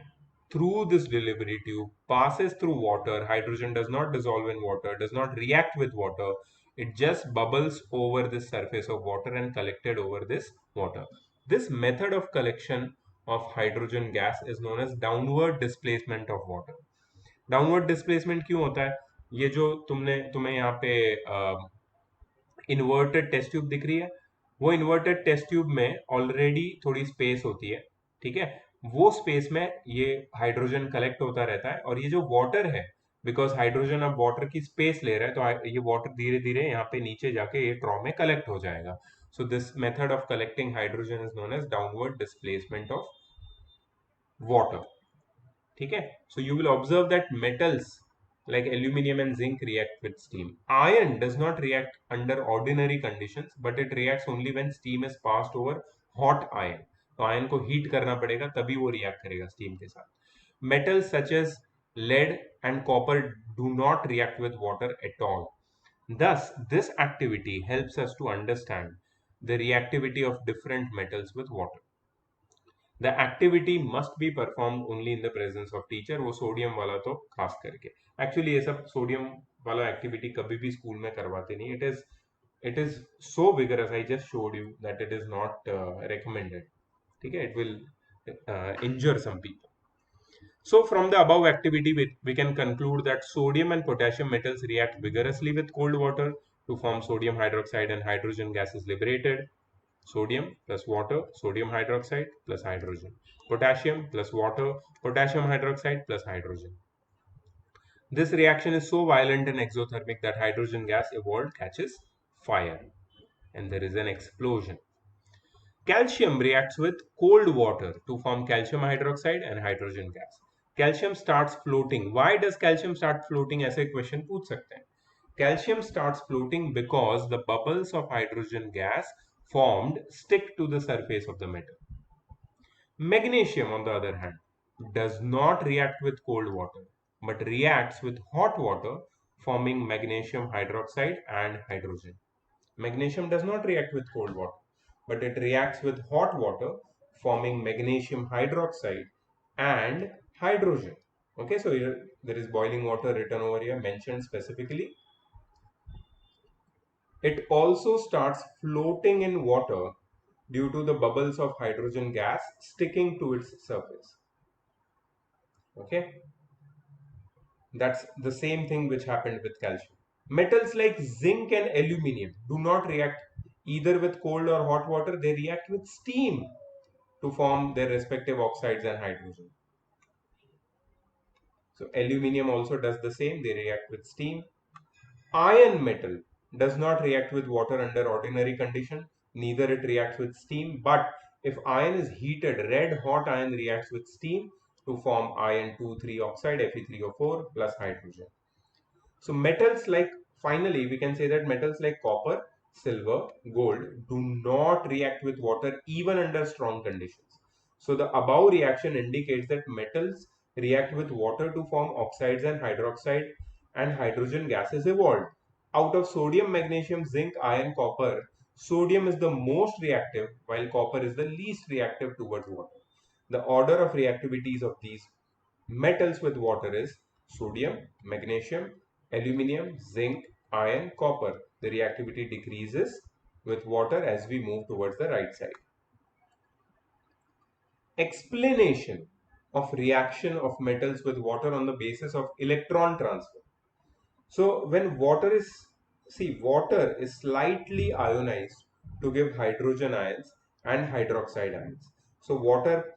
through this delivery tube, passes through water. Hydrogen does not dissolve in water, does not react with water. It just bubbles over the surface of water and collected over this water. This method of collection of hydrogen gas is known as downward displacement of water. Downward displacement क्यों होता है? ये जो तुम्हें यहाँ पे inverted test tube दिख रही है, वो इन्वर्टेड टेस्ट ट्यूब में ऑलरेडी थोड़ी स्पेस होती है. ठीक है, वो स्पेस में ये हाइड्रोजन कलेक्ट होता रहता है, और ये जो वाटर है, बिकॉज हाइड्रोजन अब वाटर की स्पेस ले रहा है, तो ये वाटर धीरे धीरे यहाँ पे नीचे जाके ये ट्रॉ में कलेक्ट हो जाएगा. So this method of collecting hydrogen is known as downward displacement of water. ठीक है, so you will observe that metals like aluminum and zinc react with steam. Iron does not react under ordinary conditions, but it reacts only when steam is passed over hot iron. तो ion को heat करना पड़ेगा तभी वो react करेगा steam के साथ. Metals such as lead and copper do not react with water at all. Thus, this activity helps us to understand the reactivity of different metals with water. The activity must be perform only in the presence of teacher. वो sodium वाला तो खास करके, actually ये सब sodium वाला activity कभी भी स्कूल में करवाते नहीं. It is so vigorous. I just showed you that it is not recommended. ठीक है, it will injure some people. So from the above activity, we can conclude that sodium and potassium metals react vigorously with cold water to form sodium hydroxide, and hydrogen gas is liberated. Sodium plus water, sodium hydroxide plus hydrogen. Potassium plus water, potassium hydroxide plus hydrogen. This reaction is so violent and exothermic that hydrogen gas evolved catches fire and there is an explosion. Calcium reacts with cold water to form calcium hydroxide and hydrogen gas. Calcium starts floating. Why does calcium start floating? ऐसे question पूछ सकते हैं. Calcium starts floating because the bubbles of hydrogen gas formed stick to the surface of the metal. Magnesium, on the other hand, does not react with cold water but reacts with hot water, forming magnesium hydroxide and hydrogen. Magnesium does not react with cold water, but it reacts with hot water, forming magnesium hydroxide and hydrogen. Okay, so here there is boiling water written over here, mentioned specifically. It also starts floating in water due to the bubbles of hydrogen gas sticking to its surface. Okay, that's the same thing which happened with calcium. Metals like zinc and aluminium do not react either with cold or hot water, they react with steam to form their respective oxides and hydrogen. So aluminium also does the same, they react with steam. Iron metal does not react with water under ordinary condition, neither it reacts with steam, but if iron is heated, red hot iron reacts with steam to form iron 2,3 oxide Fe3O4 plus hydrogen. So metals like, finally we can say that metals like copper, silver, gold do not react with water even under strong conditions. So the above reaction indicates that metals react with water to form oxides and hydroxide, and hydrogen gases evolved. Out of sodium, magnesium, zinc, iron, copper, sodium is the most reactive while copper is the least reactive towards water. The order of reactivities of these metals with water is sodium, magnesium, aluminium, zinc, iron, copper. The reactivity decreases with water as we move towards the right side. Explanation of reaction of metals with water on the basis of electron transfer. So when water is slightly ionized to give hydrogen ions and hydroxide ions. So water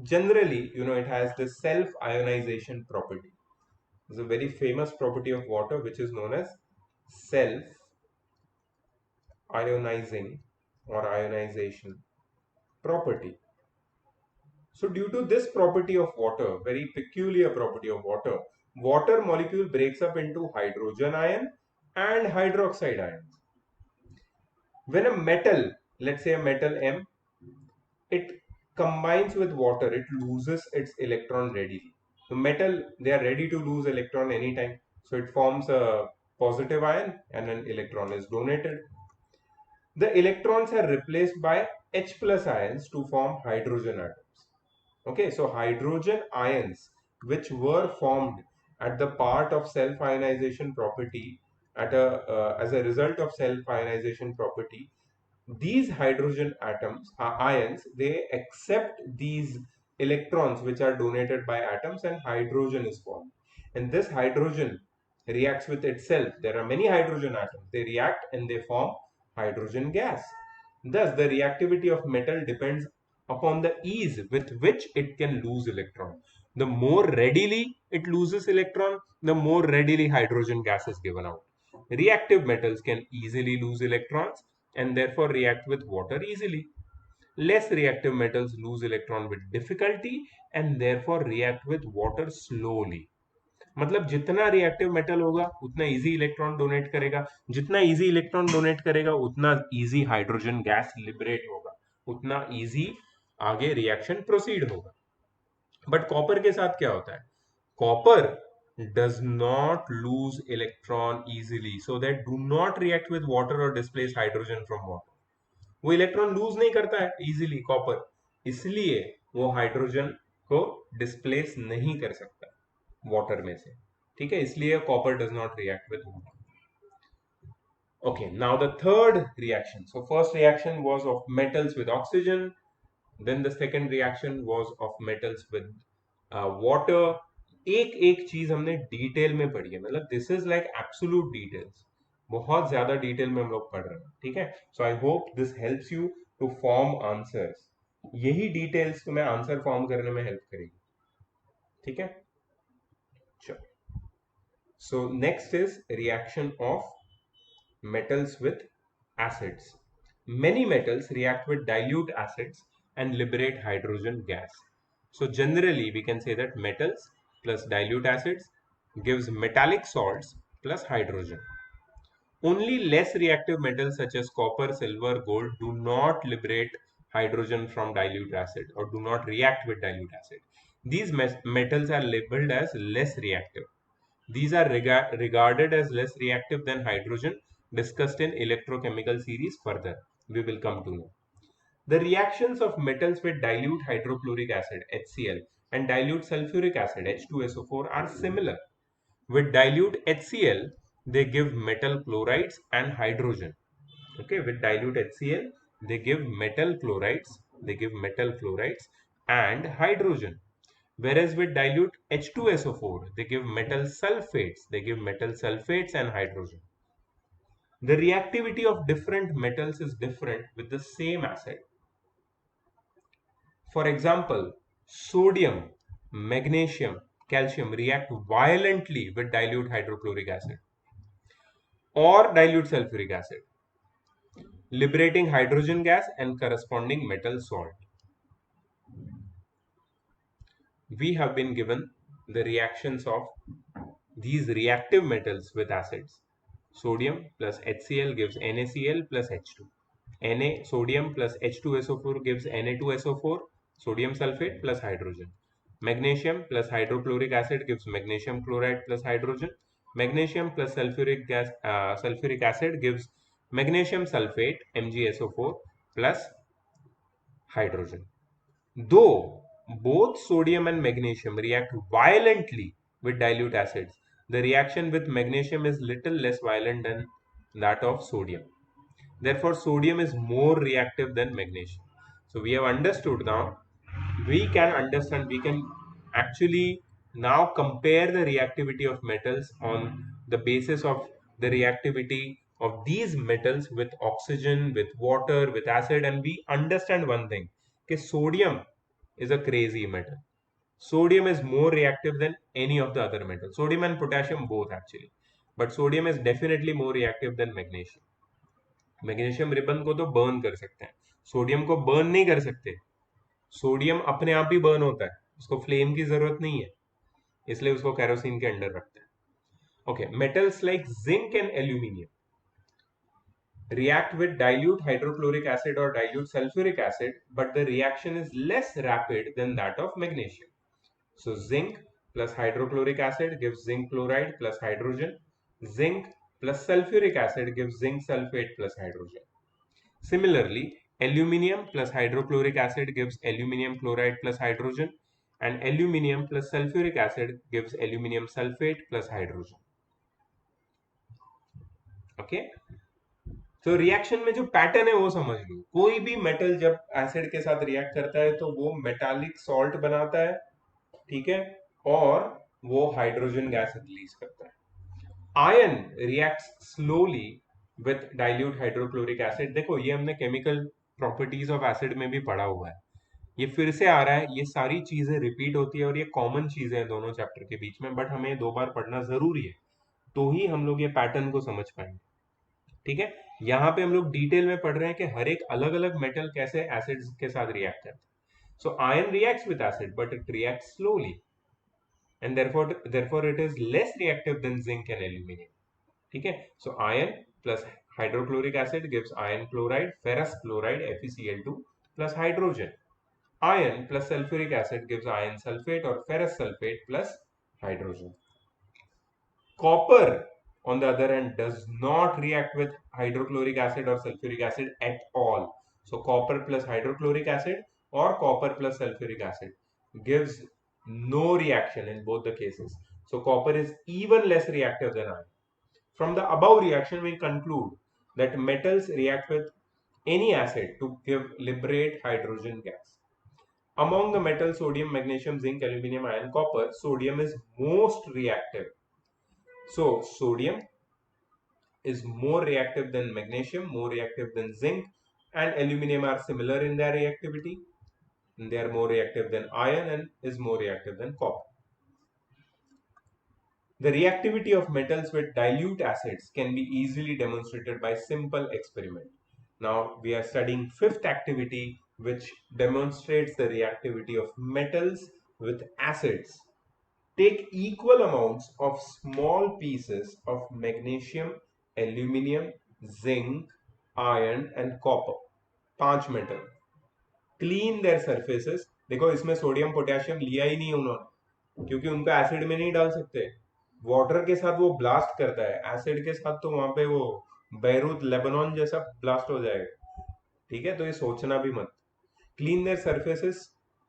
generally, it has the self-ionization property. There's a very famous property of water which is known as self-ionizing or ionization property. So due to this property of water, very peculiar property of water, water molecule breaks up into hydrogen ion and hydroxide ions. When a metal, let's say a metal M, it combines with water, it loses its electron readily. The metal, they are ready to lose electron anytime. So it forms a positive ion and an electron is donated. The electrons are replaced by H plus ions to form hydrogen atoms. Okay, so hydrogen ions which were formed at the part of self-ionization property as a result of self-ionization property, these hydrogen atoms ions, they accept these electrons which are donated by atoms and hydrogen is formed, and this hydrogen reacts with itself. There are many hydrogen atoms, they react and they form hydrogen gas. Thus the reactivity of metal depends upon the ease with which it can lose electron. The more readily it loses electron, the more readily hydrogen gas is given out. Reactive metals can easily lose electrons and therefore react with water easily. Less reactive metals lose electron with difficulty and therefore react with water slowly. मतलब जितना reactive metal होगा उतना easy electron donate करेगा, जितना easy electron donate करेगा उतना easy hydrogen gas liberate होगा, उतना इजी आगे रिएक्शन प्रोसीड होगा. बट कॉपर के साथ क्या होता है? Copper does not lose electron easily, so that do not react with water or displace hydrogen from water. वो इलेक्ट्रॉन लूज नहीं करता है इजीली कॉपर, इसलिए वो हाइड्रोजन को डिस्प्लेस नहीं कर सकता वाटर में से. ठीक है, इसलिए copper does not react with water. Okay, now the third reaction. So first reaction was of metals with oxygen. Then the second reaction was of metals with water. एक एक चीज हमने डिटेल में पढ़ी है, मतलब this is like absolute details, बहुत ज्यादा डिटेल में हम लोग पढ़ रहे हैं, ठीक है। So I hope this helps you to form answers, यही डिटेल्स तुम्हें आंसर फॉर्म करने में हेल्प करेगी, ठीक है। चलो, so next is reaction of metals with acids. Many metals react with dilute acids and liberate hydrogen gas. So generally we can say that metals plus dilute acids gives metallic salts plus hydrogen. Only less reactive metals such as copper, silver, gold do not liberate hydrogen from dilute acid or do not react with dilute acid. These metals are labeled as less reactive. These are regarded as less reactive than hydrogen, discussed in electrochemical series further. We will come to know. The reactions of metals with dilute hydrochloric acid HCl and dilute sulfuric acid H2SO4 are similar. With dilute HCl, they give metal chlorides and hydrogen. Okay, with dilute HCl, they give metal chlorides, and hydrogen. Whereas with dilute H2SO4, they give metal sulfates, and hydrogen. The reactivity of different metals is different with the same acid. For example, sodium, magnesium, calcium react violently with dilute hydrochloric acid or dilute sulfuric acid, liberating hydrogen gas and corresponding metal salt. We have been given the reactions of these reactive metals with acids. Sodium plus HCl gives NaCl plus H2. Sodium plus H2SO4 gives Na2SO4, sodium sulfate plus hydrogen. Magnesium plus hydrochloric acid gives magnesium chloride plus hydrogen. Magnesium plus sulfuric acid gives magnesium sulfate MgSO4 plus hydrogen. Though both sodium and magnesium react violently with dilute acids, the reaction with magnesium is little less violent than that of sodium. Therefore, sodium is more reactive than magnesium. So we have understood now, we can actually now compare the reactivity of metals on the basis of the reactivity of these metals with oxygen, with water, with acid, and we understand one thing, okay, sodium is a crazy metal. Sodium is more reactive than any of the other metals. Sodium and potassium both actually. But sodium is definitely more reactive than magnesium. Magnesium ribbon को तो burn कर सकते हैं, sodium को burn नहीं कर सकते। Sodium अपने आप ही बर्न होता है, उसको फ्लेम की जरूरत नहीं है, इसलिए उसको केरोसिन के अंडर रखते हैं। Okay, metals like zinc and aluminium react with dilute hydrochloric acid or dilute sulfuric acid, but the reaction is less rapid than that of magnesium. So zinc plus hydrochloric acid gives zinc chloride plus hydrogen. Zinc plus sulfuric acid gives zinc sulfate plus hydrogen. Similarly, aluminium plus hydrochloric acid gives aluminium chloride plus hydrogen, and aluminium plus sulfuric acid gives aluminium sulfate plus hydrogen. Okay, तो reaction में जो pattern है वो समझ लो। कोई भी metal जब acid के साथ रिएक्ट करता है तो वो मेटालिक सॉल्ट बनाता है, ठीक है, और वो हाइड्रोजन गैस रिलीज करता है। Ion reacts slowly with dilute hydrochloric acid. देखो ये हमने केमिकल प्रॉपर्टीज ऑफ एसिड में भी पढ़ा हुआ है, ये फिर से आ रहा है, ये सारी चीजें रिपीट होती है और ये कॉमन चीजें हैं दोनों चैप्टर के बीच में, बट हमें 2 बार पढ़ना जरूरी है, तो ही हम लोग ये पैटर्न को समझ पाएंगे, ठीक है। यहाँ पे हम लोग डिटेल में पढ़ रहे हैं कि हर एक अलग अलग मेटल कैसे एसिड्स के साथ रिएक्ट करता है। So iron reacts with acid but it reacts slowly and therefore it is less reactive than zinc and aluminum, ठीक है। So iron plus hydrochloric acid gives iron chloride, ferrous chloride FeCl2 plus hydrogen. Iron plus sulfuric acid gives iron sulfate or ferrous sulfate plus hydrogen. Copper on the other hand does not react with hydrochloric acid or sulfuric acid at all. So copper plus hydrochloric acid or copper plus sulfuric acid gives no reaction in both the cases. So copper is even less reactive than iron. From the above reaction, we conclude that metals react with any acid to liberate hydrogen gas. Among the metals sodium, magnesium, zinc, aluminum, iron, copper, sodium is most reactive. So sodium is more reactive than magnesium, more reactive than zinc, and aluminum are similar in their reactivity. They are more reactive than iron and is more reactive than copper. The reactivity of metals with dilute acids can be easily demonstrated by simple experiment. Now we are studying fifth activity, which demonstrates the reactivity of metals with acids. Take equal amounts of small pieces of magnesium, aluminum, zinc, iron and copper, 5 metal, clean there surfaces. देखो इसमें sodium potassium लिया ही नहीं उन्होंने, क्योंकि उनको acid में नहीं डाल सकते. वाटर के साथ वो ब्लास्ट करता है, एसिड के साथ तो वहां पे वो बैरूत लेबनान जैसा ब्लास्ट हो जाएगा. ठीक है, तो ये सोचना भी मत. Clean their surfaces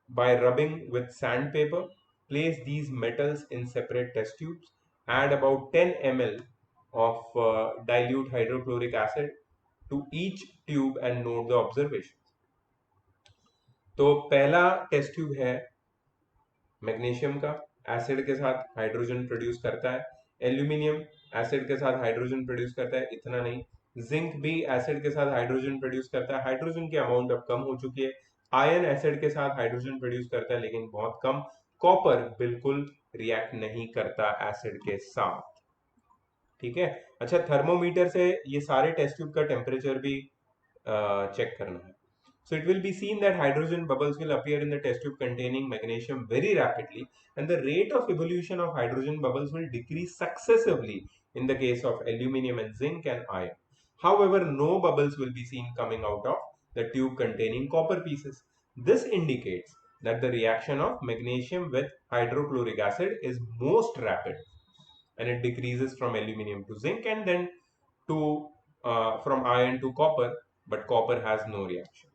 by rubbing with sandpaper. Place these metals in separate test tubes. Add about 10 ml of dilute hydrochloric acid to each tube and note the observations. तो पहला टेस्ट ट्यूब है मैग्नीशियम का, acid के साथ hydrogen produce करता है. Aluminium acid के साथ हाइड्रोजन प्रोड्यूस करता है, इतना नहीं. जिंक भी एसिड के साथ हाइड्रोजन प्रोड्यूस करता है, हाइड्रोजन की अमाउंट अब कम हो चुकी है. आयन एसिड के साथ हाइड्रोजन प्रोड्यूस करता है लेकिन बहुत कम. कॉपर बिल्कुल रिएक्ट नहीं करता एसिड के साथ. ठीक है. अच्छा, थर्मोमीटर से ये सारे टेस्ट ट्यूब का टेम्परेचर भी चेक करना है. So it will be seen that hydrogen bubbles will appear in the test tube containing magnesium very rapidly, and the rate of evolution of hydrogen bubbles will decrease successively in the case of aluminum and zinc and iron. However, no bubbles will be seen coming out of the tube containing copper pieces. This indicates that the reaction of magnesium with hydrochloric acid is most rapid, and it decreases from aluminum to zinc and then to from iron to copper, but copper has no reaction.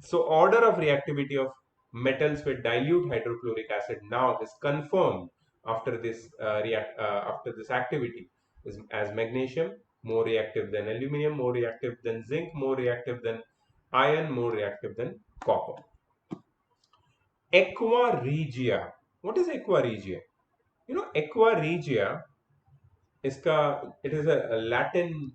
So order of reactivity of metals with dilute hydrochloric acid now is confirmed after this after this activity is as magnesium more reactive than aluminum, more reactive than zinc, more reactive than iron, more reactive than copper. Aqua regia. What is aqua regia? You know, aqua regia, इसका it is a Latin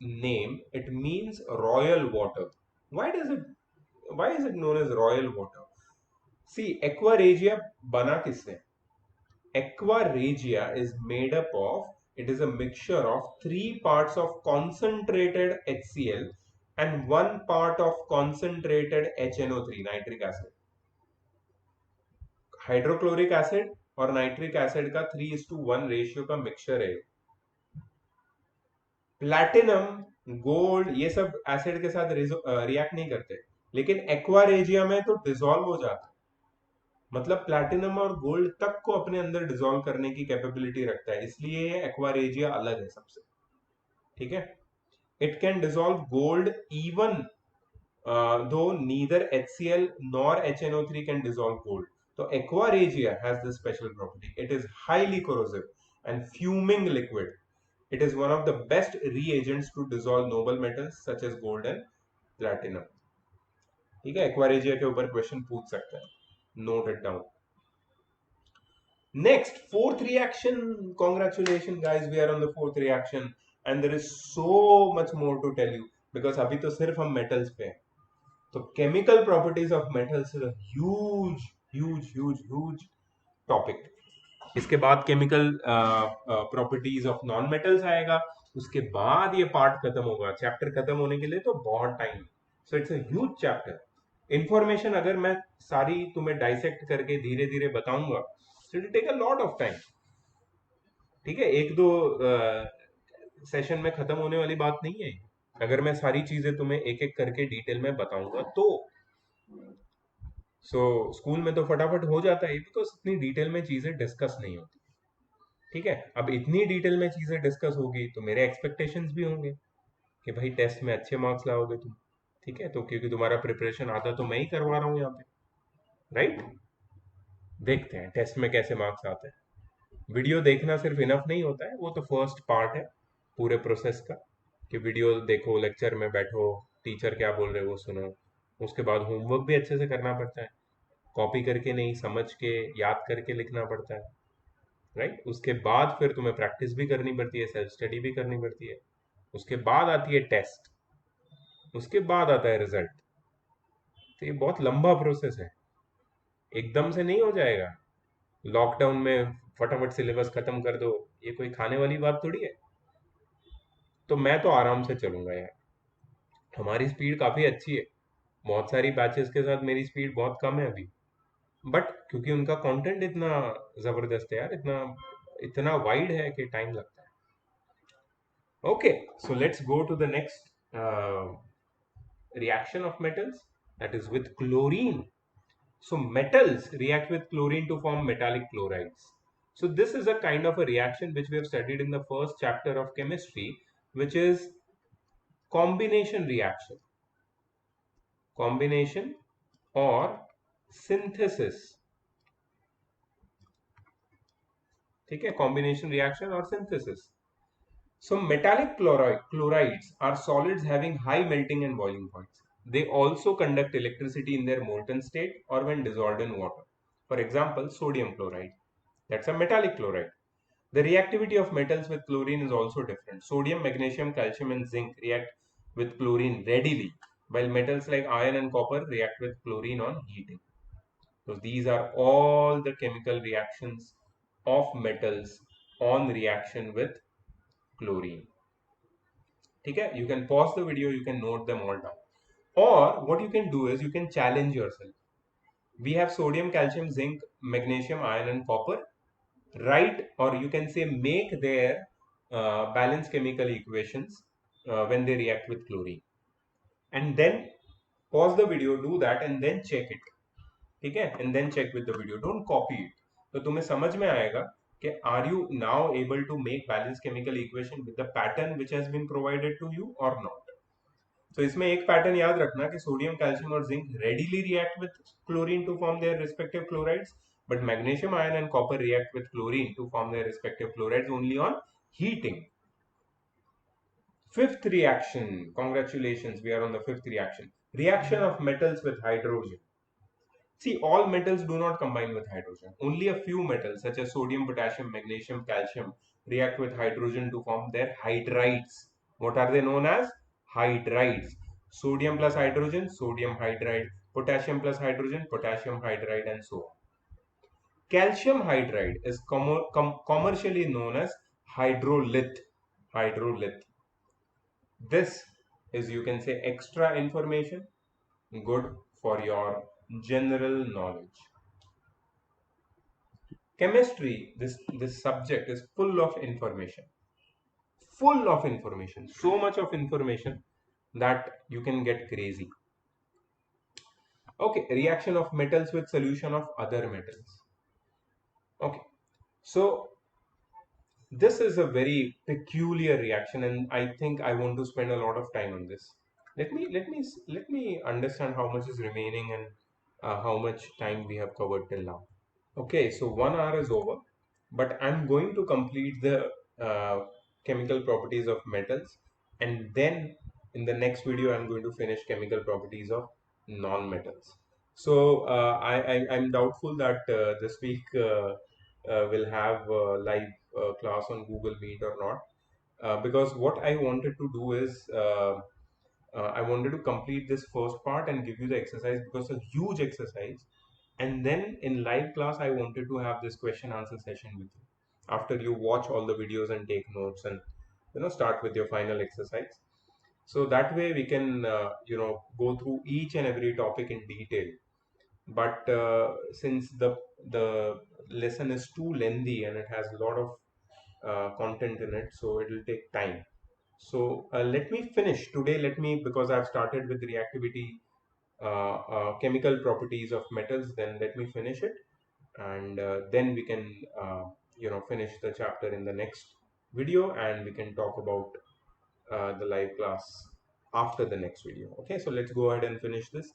name. It means royal water. Why is it known as royal water? See, aqua regia बना किससे? Aqua regia is made up of, it is a mixture of 3 parts of concentrated HCl and 1 part of concentrated HNO3, nitric acid. Hydrochloric acid और nitric acid का 3:1 ratio का mixture है. Platinum, gold, ये सब acid के साथ react नहीं करते, लेकिन एक्वारेजिया में तो डिसॉल्व हो जाता है. मतलब प्लैटिनम और गोल्ड तक को अपने अंदर डिसॉल्व करने की कैपेबिलिटी रखता है, इसलिए ये एक्वारेजिया अलग है सबसे. ठीक है. It can dissolve gold even though neither HCl nor HNO3 can dissolve gold. So aqua regia has this special property. It is highly corrosive and fuming liquid. It is one of the best reagents to dissolve noble metals such as gold and platinum. ठीक है, aqua regia के ऊपर question पूछ सकता है. Note it down. Next, fourth reaction. Congratulations guys, we are on the fourth reaction and there is so much more to tell you because अभी तो सिर्फ हम metals पे हैं. तो chemical properties of metals is a huge topic. इसके बाद chemical properties of non metals आएगा, उसके बाद ये पार्ट खत्म होगा. चैप्टर खत्म होने के लिए तो बहुत time. So it's a huge chapter. Information अगर मैं सारी तुम्हें डाइसेक्ट करके धीरे धीरे बताऊंगा so it will take a lot of time. ठीक है, एक दो सेशन में खत्म होने वाली बात नहीं है. अगर मैं सारी चीजें तुम्हें एक एक करके डिटेल में बताऊंगा तो स्कूल में तो फटाफट हो जाता है बिकॉज इतनी डिटेल में चीजें डिस्कस नहीं होती. ठीक है, अब इतनी डिटेल में चीजें डिस्कस होगी तो मेरे एक्सपेक्टेशंस भी होंगे कि भाई टेस्ट में अच्छे मार्क्स लाओगे तुम. ठीक है, तो क्योंकि तुम्हारा प्रिपरेशन आधा तो मैं ही करवा रहा हूँ यहाँ पे, राइट. देखते हैं टेस्ट में कैसे मार्क्स आते हैं. वीडियो देखना सिर्फ इनफ नहीं होता है, वो तो फर्स्ट पार्ट है पूरे प्रोसेस का कि वीडियो देखो, लेक्चर में बैठो, टीचर क्या बोल रहे हो वो सुनो, उसके बाद होमवर्क भी अच्छे से करना पड़ता है. कॉपी करके नहीं, समझ के याद करके लिखना पड़ता है, राइट। उसके बाद फिर तुम्हें प्रैक्टिस भी करनी पड़ती है, सेल्फ स्टडी भी करनी पड़ती है, उसके बाद आती है टेस्ट, उसके बाद आता है रिजल्ट। तो ये बहुत लंबा प्रोसेस है, एकदम से नहीं हो जाएगा। लॉकडाउन में फटाफट सिलेबस खत्म कर दो, ये कोई खाने वाली बात थोड़ी है। तो मैं तो आराम से चलूंगा यार, हमारी स्पीड काफी अच्छी है, बहुत सारी बैचेस के साथ मेरी स्पीड बहुत कम है अभी, बट क्योंकि उनका कंटेंट इतना जबरदस्त है यार, इतना इतना वाइड है कि टाइम लगता है। Okay, so let's go to the next reaction of metals, that is with chlorine. So metals react with chlorine to form metallic chlorides. So this is a kind of a reaction which we have studied in the first chapter of chemistry, which is combination reaction, combination or synthesis. ठीक है, combination reaction or synthesis. So metallic chlorides are solids having high melting and boiling points. They also conduct electricity in their molten state or when dissolved in water. For example, sodium chloride. That's a metallic chloride. The reactivity of metals with chlorine is also different. Sodium, magnesium, calcium and zinc react with chlorine readily, while metals like iron and copper react with chlorine on heating. So these are all the chemical reactions of metals on reaction with chlorine. Okay, you can pause the video, you can note them all down, or what you can do is you can challenge yourself. We have sodium, calcium, zinc, magnesium, iron and copper. Write, or you can say make their balanced chemical equations when they react with chlorine, and then pause the video, do that and then check it. ठीक है, and then check with the video, don't copy it. तो तुम्हें समझ में आएगा कि are you now able to make balanced chemical equation with the pattern which has been provided to you or not. तो इसमें एक पैटर्न याद रखना कि सोडियम, कैल्शियम और zinc readily react with chlorine to form their respective chlorides, but magnesium, iron and copper react with chlorine to form their respective chlorides only on heating. Fifth reaction, congratulations, we are on the fifth reaction, reaction of metals with hydrogen. See, all metals do not combine with hydrogen. Only a few metals such as sodium, potassium, magnesium, calcium react with hydrogen to form their hydrides. What are they known as? Hydrides. Sodium plus hydrogen, sodium hydride. Potassium plus hydrogen, potassium hydride, and so on. Calcium hydride is commercially known as hydrolith. Hydrolith. This is, you can say, extra information, good for your general knowledge. Chemistry, this subject is full of information, so much of information that you can get crazy. Okay, reaction of metals with solution of other metals. Okay, so this is a very peculiar reaction, and I think I want to spend a lot of time on this. Let me understand how much is remaining and how much time we have covered till now. Okay, so 1 hour is over, but I'm going to complete the chemical properties of metals, and then in the next video I'm going to finish chemical properties of non-metals. So I'm doubtful that this week will have a live class on Google Meet or not, because what I wanted to do is I wanted to complete this first part and give you the exercise, because it's a huge exercise, and then in live class I wanted to have this question answer session with you after you watch all the videos and take notes, and start with your final exercise. So that way we can go through each and every topic in detail, but since the lesson is too lengthy and it has a lot of content in it, so it will take time. So let me finish today, because I've started with reactivity, chemical properties of metals, then let me finish it, and then we can finish the chapter in the next video, and we can talk about the live class after the next video. Okay, so let's go ahead and finish this.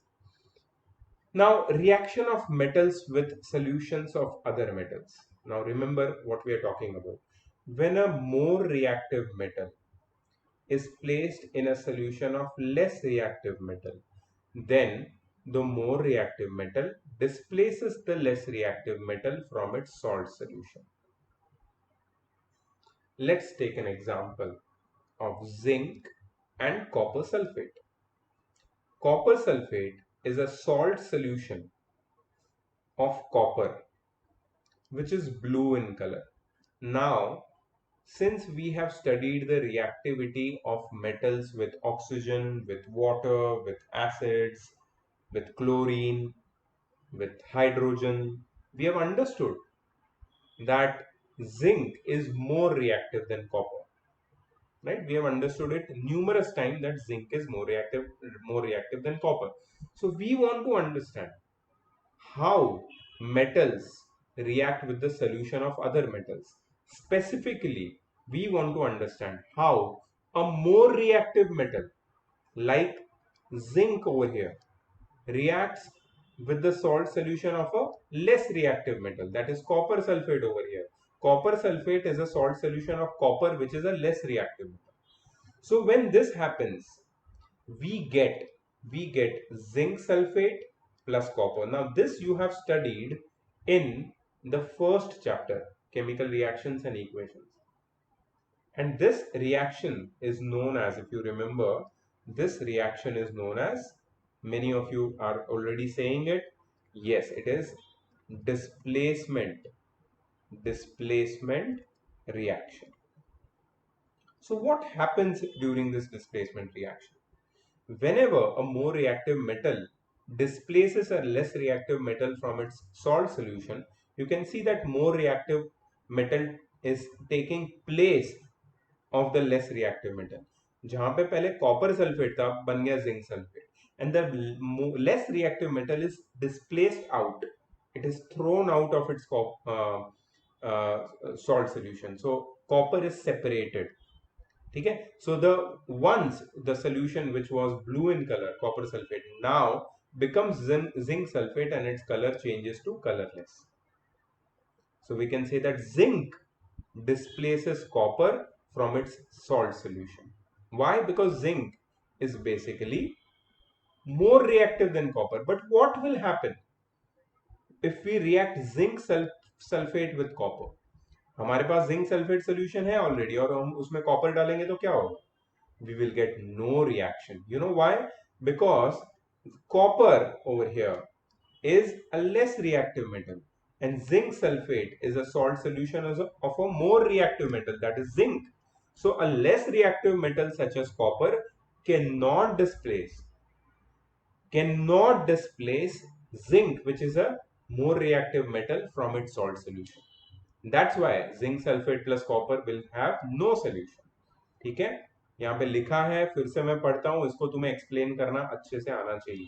Now, reaction of metals with solutions of other metals. Now remember what we are talking about. When a more reactive metal is placed in a solution of less reactive metal, then the more reactive metal displaces the less reactive metal from its salt solution. Let's take an example of zinc and copper sulfate. Copper sulfate is a salt solution of copper, which is blue in color. Now, since we have studied the reactivity of metals with oxygen, with water, with acids, with chlorine, with hydrogen, we have understood that zinc is more reactive than copper. Right? We have understood it numerous times that zinc is more reactive than copper. So we want to understand how metals react with the solution of other metals. Specifically, we want to understand how a more reactive metal like zinc over here reacts with the salt solution of a less reactive metal, that is copper sulfate over here. Copper sulfate is a salt solution of copper, which is a less reactive metal. So when this happens, we get zinc sulfate plus copper. Now this you have studied in the first chapter, chemical reactions and equations. And this reaction is known as, if you remember, this reaction is known as, many of you are already saying it, yes, it is displacement reaction. So what happens during this displacement reaction? Whenever a more reactive metal displaces a less reactive metal from its salt solution, you can see that more reactive metal is taking place of the less reactive metal. जहां पे पहले copper sulfate था, बन गया zinc sulfate, and the less reactive metal is displaced out. It is thrown out of its salt solution. So copper is separated. ठीक है, so the once the solution which was blue in color, copper sulfate, now becomes zinc sulfate and its color changes to colorless. So we can say that zinc displaces copper from its salt solution. Why? Because zinc is basically more reactive than copper. But what will happen if we react zinc sulfate with copper? हमारे पास zinc sulphate solution है already और हम उसमें copper डालेंगे तो क्या होगा? We will get no reaction. You know why? Because copper over here is a less reactive metal and zinc sulfate is a salt solution of a more reactive metal, that is zinc. So a less reactive metal such as copper cannot displace zinc, which is a more reactive metal, from its salt solution. That's why zinc sulfate plus copper will have no solution. ठीक है, यहाँ पे लिखा है, फिर से मैं पढ़ता हूं, इसको तुम्हें एक्सप्लेन करना अच्छे से आना चाहिए.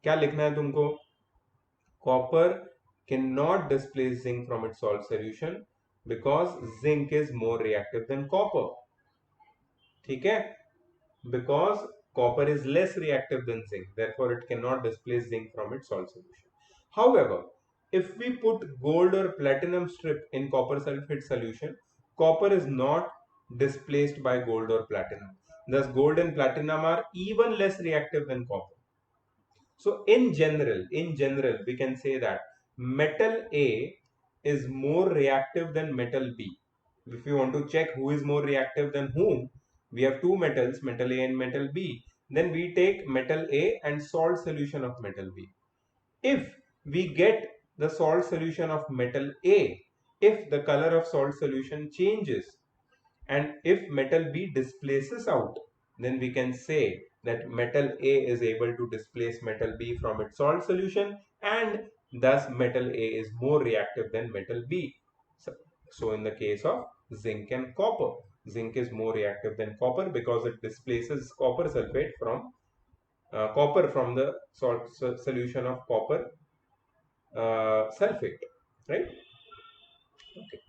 क्या लिखना है तुमको? Copper cannot displace zinc from its salt solution because zinc is more reactive than copper. ठीक है, because copper is less reactive than zinc, therefore it cannot displace zinc from its salt solution. However, if we put gold or platinum strip in copper sulfate solution, copper is not displaced by gold or platinum. Thus, gold and platinum are even less reactive than copper. So, in general, we can say that metal A is more reactive than metal B. If you want to check who is more reactive than whom, we have two metals, metal A and metal B. Then we take metal A and salt solution of metal B. If we get the salt solution of metal A, if the color of salt solution changes and if metal B displaces out, then we can say that metal A is able to displace metal B from its salt solution and thus metal A is more reactive than metal B. So in the case of zinc and copper, zinc is more reactive than copper because it displaces copper sulfate from the salt solution of copper sulfate, right? Okay.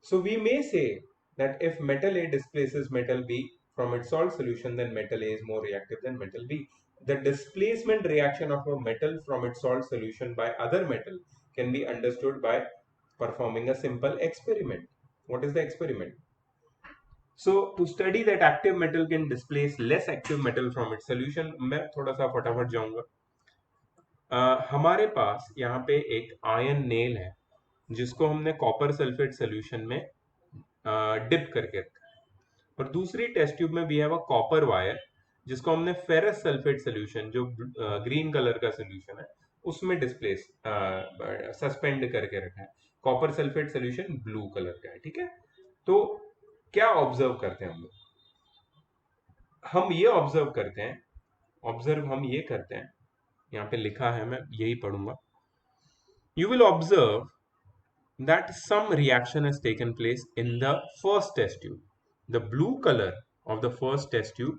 So we may say that if metal A displaces metal B from its salt solution, then metal A is more reactive than metal B. The displacement reaction of a metal from its salt solution by other metal can be understood by performing a simple experiment. What is the experiment? So to study that active metal can displace less active metal from its solution, मैं थोड़ा सा फटाफट जाऊंगा. हमारे पास यहाँ पे एक ion nail है जिसको हमने कॉपर सल्फेट सोल्यूशन में डिप करके रखा है, और दूसरी टेस्ट ट्यूब में भी है वो कॉपर वायर जिसको हमने फेरस सल्फेट सोल्यूशन जो ग्रीन कलर का सोल्यूशन है उसमें डिस्प्लेस सस्पेंड करके रखा है. Copper sulphate solution blue colour का है. ठीक है, तो क्या ऑब्जर्व करते हैं हम लोग? हम ये ऑब्जर्व करते हैं, हम ये करते हैं, यहाँ पे लिखा है, मैं यही पढ़ूंगा. You will observe that some reaction has taken place in the first test tube. The blue color of the first test tube,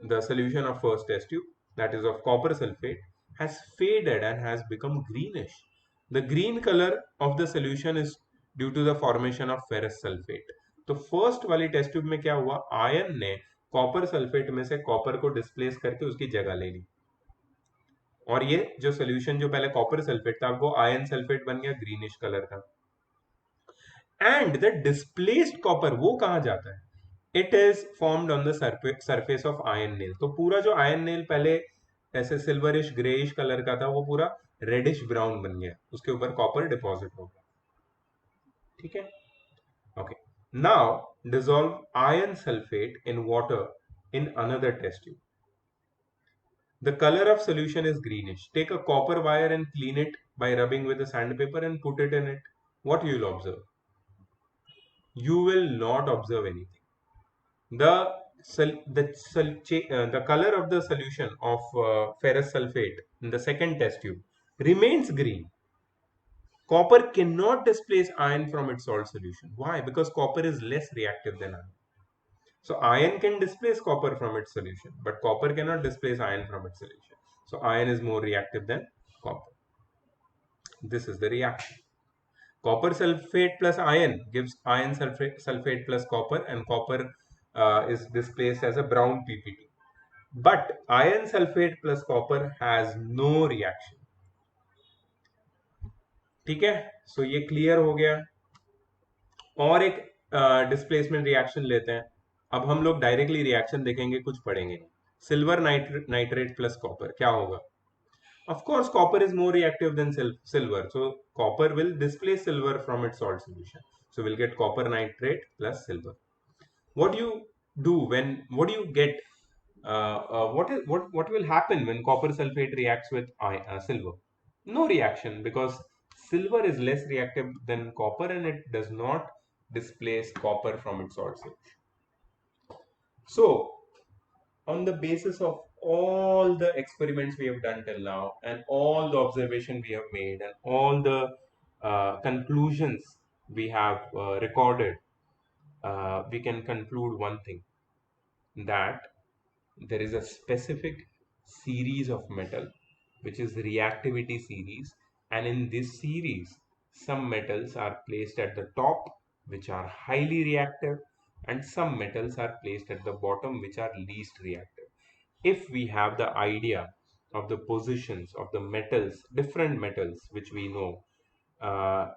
the solution of first test tube, that is of copper sulfate, has faded and has become greenish. The green color of the solution is due to the formation of ferrous sulfate. तो first वाली test tube में क्या हुआ, ion ने copper sulphate में से copper को displace करके उसकी जगह ले ली, और ये जो सोल्यूशन जो पहले कॉपर सल्फेट था वो आयन सल्फेट बन गया ग्रीनिश कलर का. एंड द डिस्प्लेस्ड कॉपर वो कहां जाता है? It is formed on the surface of ion nail. तो पूरा जो आयन नेल पहले ऐसे सिल्वरिश ग्रेइश कलर का था वो पूरा रेडिश ब्राउन बन गया, उसके ऊपर कॉपर डिपॉजिट हो गया. ठीक है, okay. Now dissolve iron sulphate in water in another test tube. The color of solution is greenish. Take a copper wire and clean it by rubbing with a sandpaper and put it in it. What you will observe? You will not observe anything. The color of the solution of ferrous sulfate in the second test tube remains green. Copper cannot displace iron from its salt solution. Why? Because copper is less reactive than iron. So iron can displace copper from its solution, but copper cannot displace iron from its solution. So iron is more reactive than copper. This is the reaction. Copper sulfate plus iron gives iron sulfate plus copper, and copper is displaced as a brown PPT. But iron sulfate plus copper has no reaction. ठीक है, सो ये clear हो गया. और एक displacement reaction लेते हैं. अब हम लोग डायरेक्टली रिएक्शन देखेंगे, कुछ पढ़ेंगे. सिल्वर नाइट्रेट प्लस कॉपर क्या होगा? Of course, copper is more reactive than silver, so copper will displace silver from its salt solution. So we'll get copper nitrate plus silver. What do you do when? What do you get? What will happen when copper sulfate reacts with silver? No reaction, because silver is less reactive than copper and it does not displace copper from its salt solution. So, on the basis of all the experiments we have done till now and all the observation we have made and all the conclusions we have recorded, we can conclude one thing, that there is a specific series of metal which is reactivity series, and in this series some metals are placed at the top which are highly reactive, and some metals are placed at the bottom which are least reactive. If we have the idea of the positions of the metals, different metals which we know uh,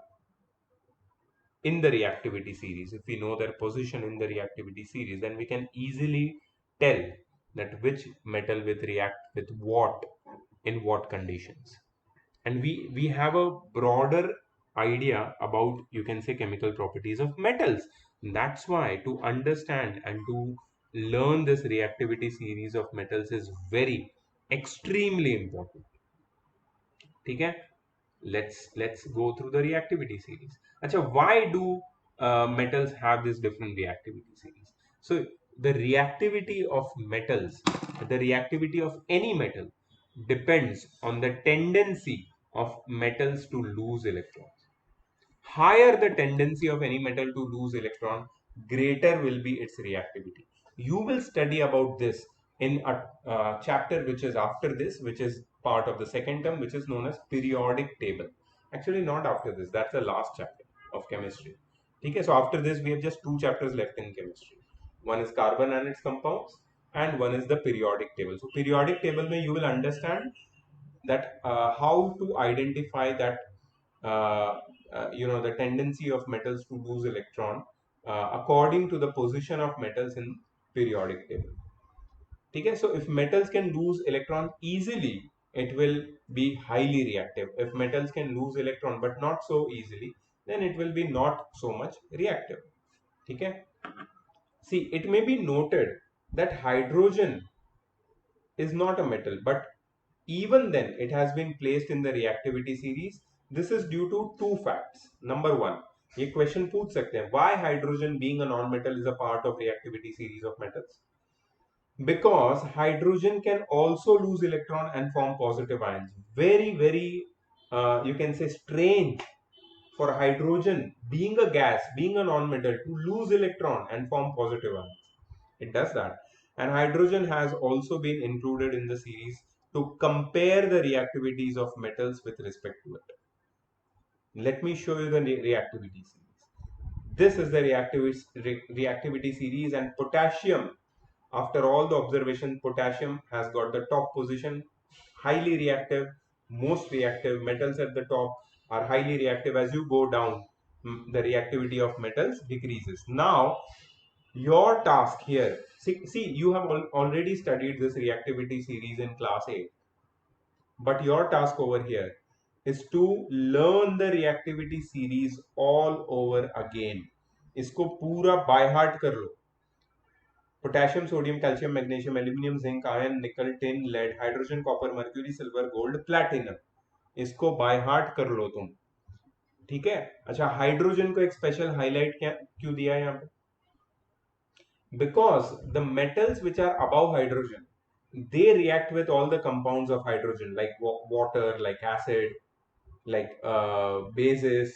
in the reactivity series, if we know their position in the reactivity series, then we can easily tell that which metal will react with what in what conditions. And we have a broader idea about, you can say, chemical properties of metals. That's why to understand and to learn this reactivity series of metals is very extremely important. ठीक है, let's go through the reactivity series. अच्छा, why do metals have this different reactivity series? So the reactivity of metals, the reactivity of any metal depends on the tendency of metals to lose electrons. Higher the tendency of any metal to lose electron, greater will be its reactivity. You will study about this in a chapter which is after this, which is part of the second term, which is known as periodic table. Actually, not after this, that's the last chapter of chemistry. Okay, so after this, we have just two chapters left in chemistry. One is carbon and its compounds, and one is the periodic table. So, periodic table, you will understand that how to identify that the tendency of metals to lose electron according to the position of metals in periodic table. ठीक है, so if metals can lose electron easily, it will be highly reactive. If metals can lose electron but not so easily, then it will be not so much reactive. ठीक है, see, it may be noted that hydrogen is not a metal, but even then it has been placed in the reactivity series. This is due to two facts. Number one, ये question पूछ सकते हैं, why hydrogen being a non-metal is a part of reactivity series of metals? Because hydrogen can also lose electron and form positive ions. Very, very, you can say, strange for hydrogen being a gas, being a non-metal, to lose electron and form positive ions. It does that. And hydrogen has also been included in the series to compare the reactivities of metals with respect to it. Let me show you the reactivity series. This is the reactivity series, and potassium, after all the observation, potassium has got the top position, highly reactive, most reactive. Metals at the top are highly reactive. As you go down, the reactivity of metals decreases. Now, your task here, see you have already studied this reactivity series in class 8, but your task over here is to learn the reactivity series all over again. इसको पूरा by heart कर लो. Potassium, sodium, calcium, magnesium, aluminium, zinc, iron, nickel, tin, lead, hydrogen, copper, mercury, silver, gold, platinum, इसको by heart कर लो तुम. ठीक है, अच्छा, हाइड्रोजन को एक स्पेशल हाईलाइट क्यों दिया है यहाँ पे? Because the metals which are above hydrogen, they react with all the compounds of hydrogen, like water, like acid, like bases,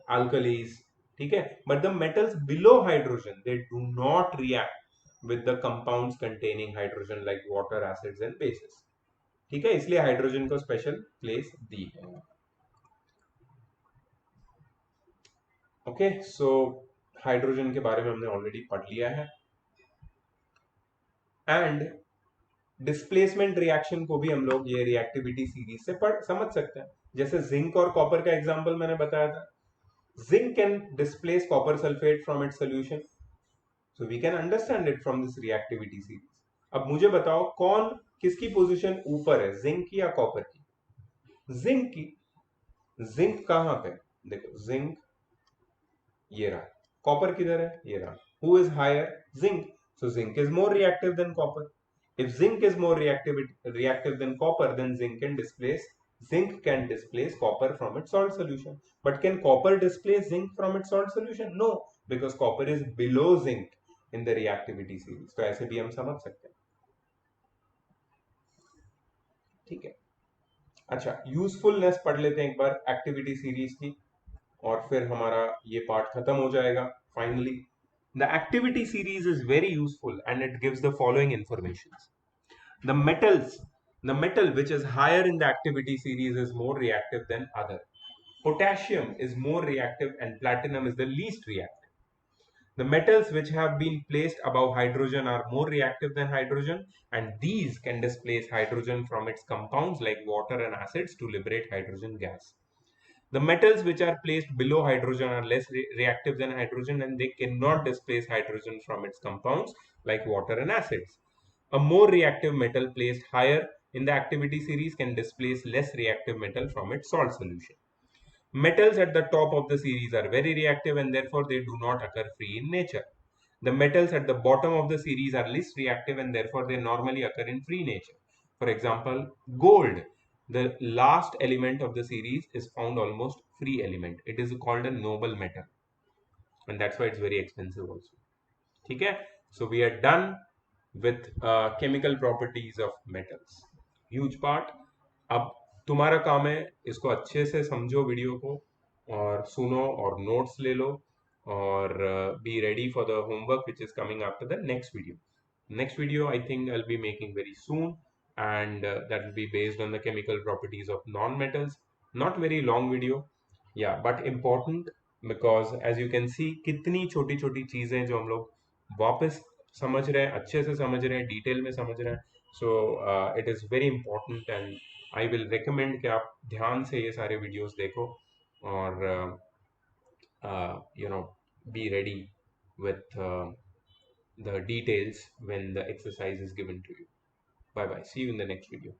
alkalis. ठीक है, but the metals below hydrogen, they do not react with the compounds containing hydrogen, like water, acids and bases. ठीक है, इसलिए hydrogen को special place दी है. Okay, so hydrogen के बारे में हमने ऑलरेडी पढ़ लिया है. एंड डिस्प्लेसमेंट रिएक्शन को भी हम लोग ये रिएक्टिविटी सीरीज से समझ सकते हैं. जैसे जिंक और कॉपर का एग्जांपल मैंने बताया था. Zinc can displace copper sulphate from its solution, so we can understand it from this reactivity series. अब मुझे बताओ कौन किसकी पोजीशन ऊपर है, जिंक की या कॉपर की? जिंक की. जिंक कहां पे? देखो, जिंक ये रहा. कॉपर किधर है? ये रहा. Who is higher? Zinc. So zinc is more reactive than copper. If zinc is more reactive than copper, then zinc can displace copper from its salt solution. But can copper displace zinc from its salt solution? No, because copper is below zinc in the reactivity series. तो ऐसे भी हम समझ सकते हैं. ठीक है, अच्छा, यूजफुलनेस पढ़ लेते हैं एक बार एक्टिविटी सीरीज की, और फिर हमारा ये पार्ट खत्म हो जाएगा finally. The activity series is very useful and it gives the following informations. The metal which is higher in the activity series is more reactive than other. Potassium is more reactive and platinum is the least reactive. The metals which have been placed above hydrogen are more reactive than hydrogen, and these can displace hydrogen from its compounds like water and acids to liberate hydrogen gas. The metals which are placed below hydrogen are less reactive than hydrogen, and they cannot displace hydrogen from its compounds like water and acids. A more reactive metal placed higher in the activity series can displace less reactive metal from its salt solution. Metals at the top of the series are very reactive and therefore they do not occur free in nature. The metals at the bottom of the series are least reactive and therefore they normally occur in free nature. For example, gold, the last element of the series, is found almost free element. It is called a noble metal, and that's why it's very expensive also. Okay, so we are done with chemical properties of metals. Huge part. अब तुम्हारा काम है इसको अच्छे से समझो video को, और सुनो और नोट्स ले लो, और be ready for the homework which is coming after the next video. Next video I think I'll be making very soon, and that will be based on the chemical properties of non-metals. Not very long video, yeah, but important, because as you can see कितनी छोटी छोटी चीजें जो हम लोग वापस समझ रहे हैं, अच्छे से समझ रहे हैं, डिटेल में समझ रहे हैं. So it is very important and I will recommend कि आप ध्यान से ये सारे वीडियोस देखो, और you know be ready with the details when the exercise is given to you. Bye bye. See you in the next video.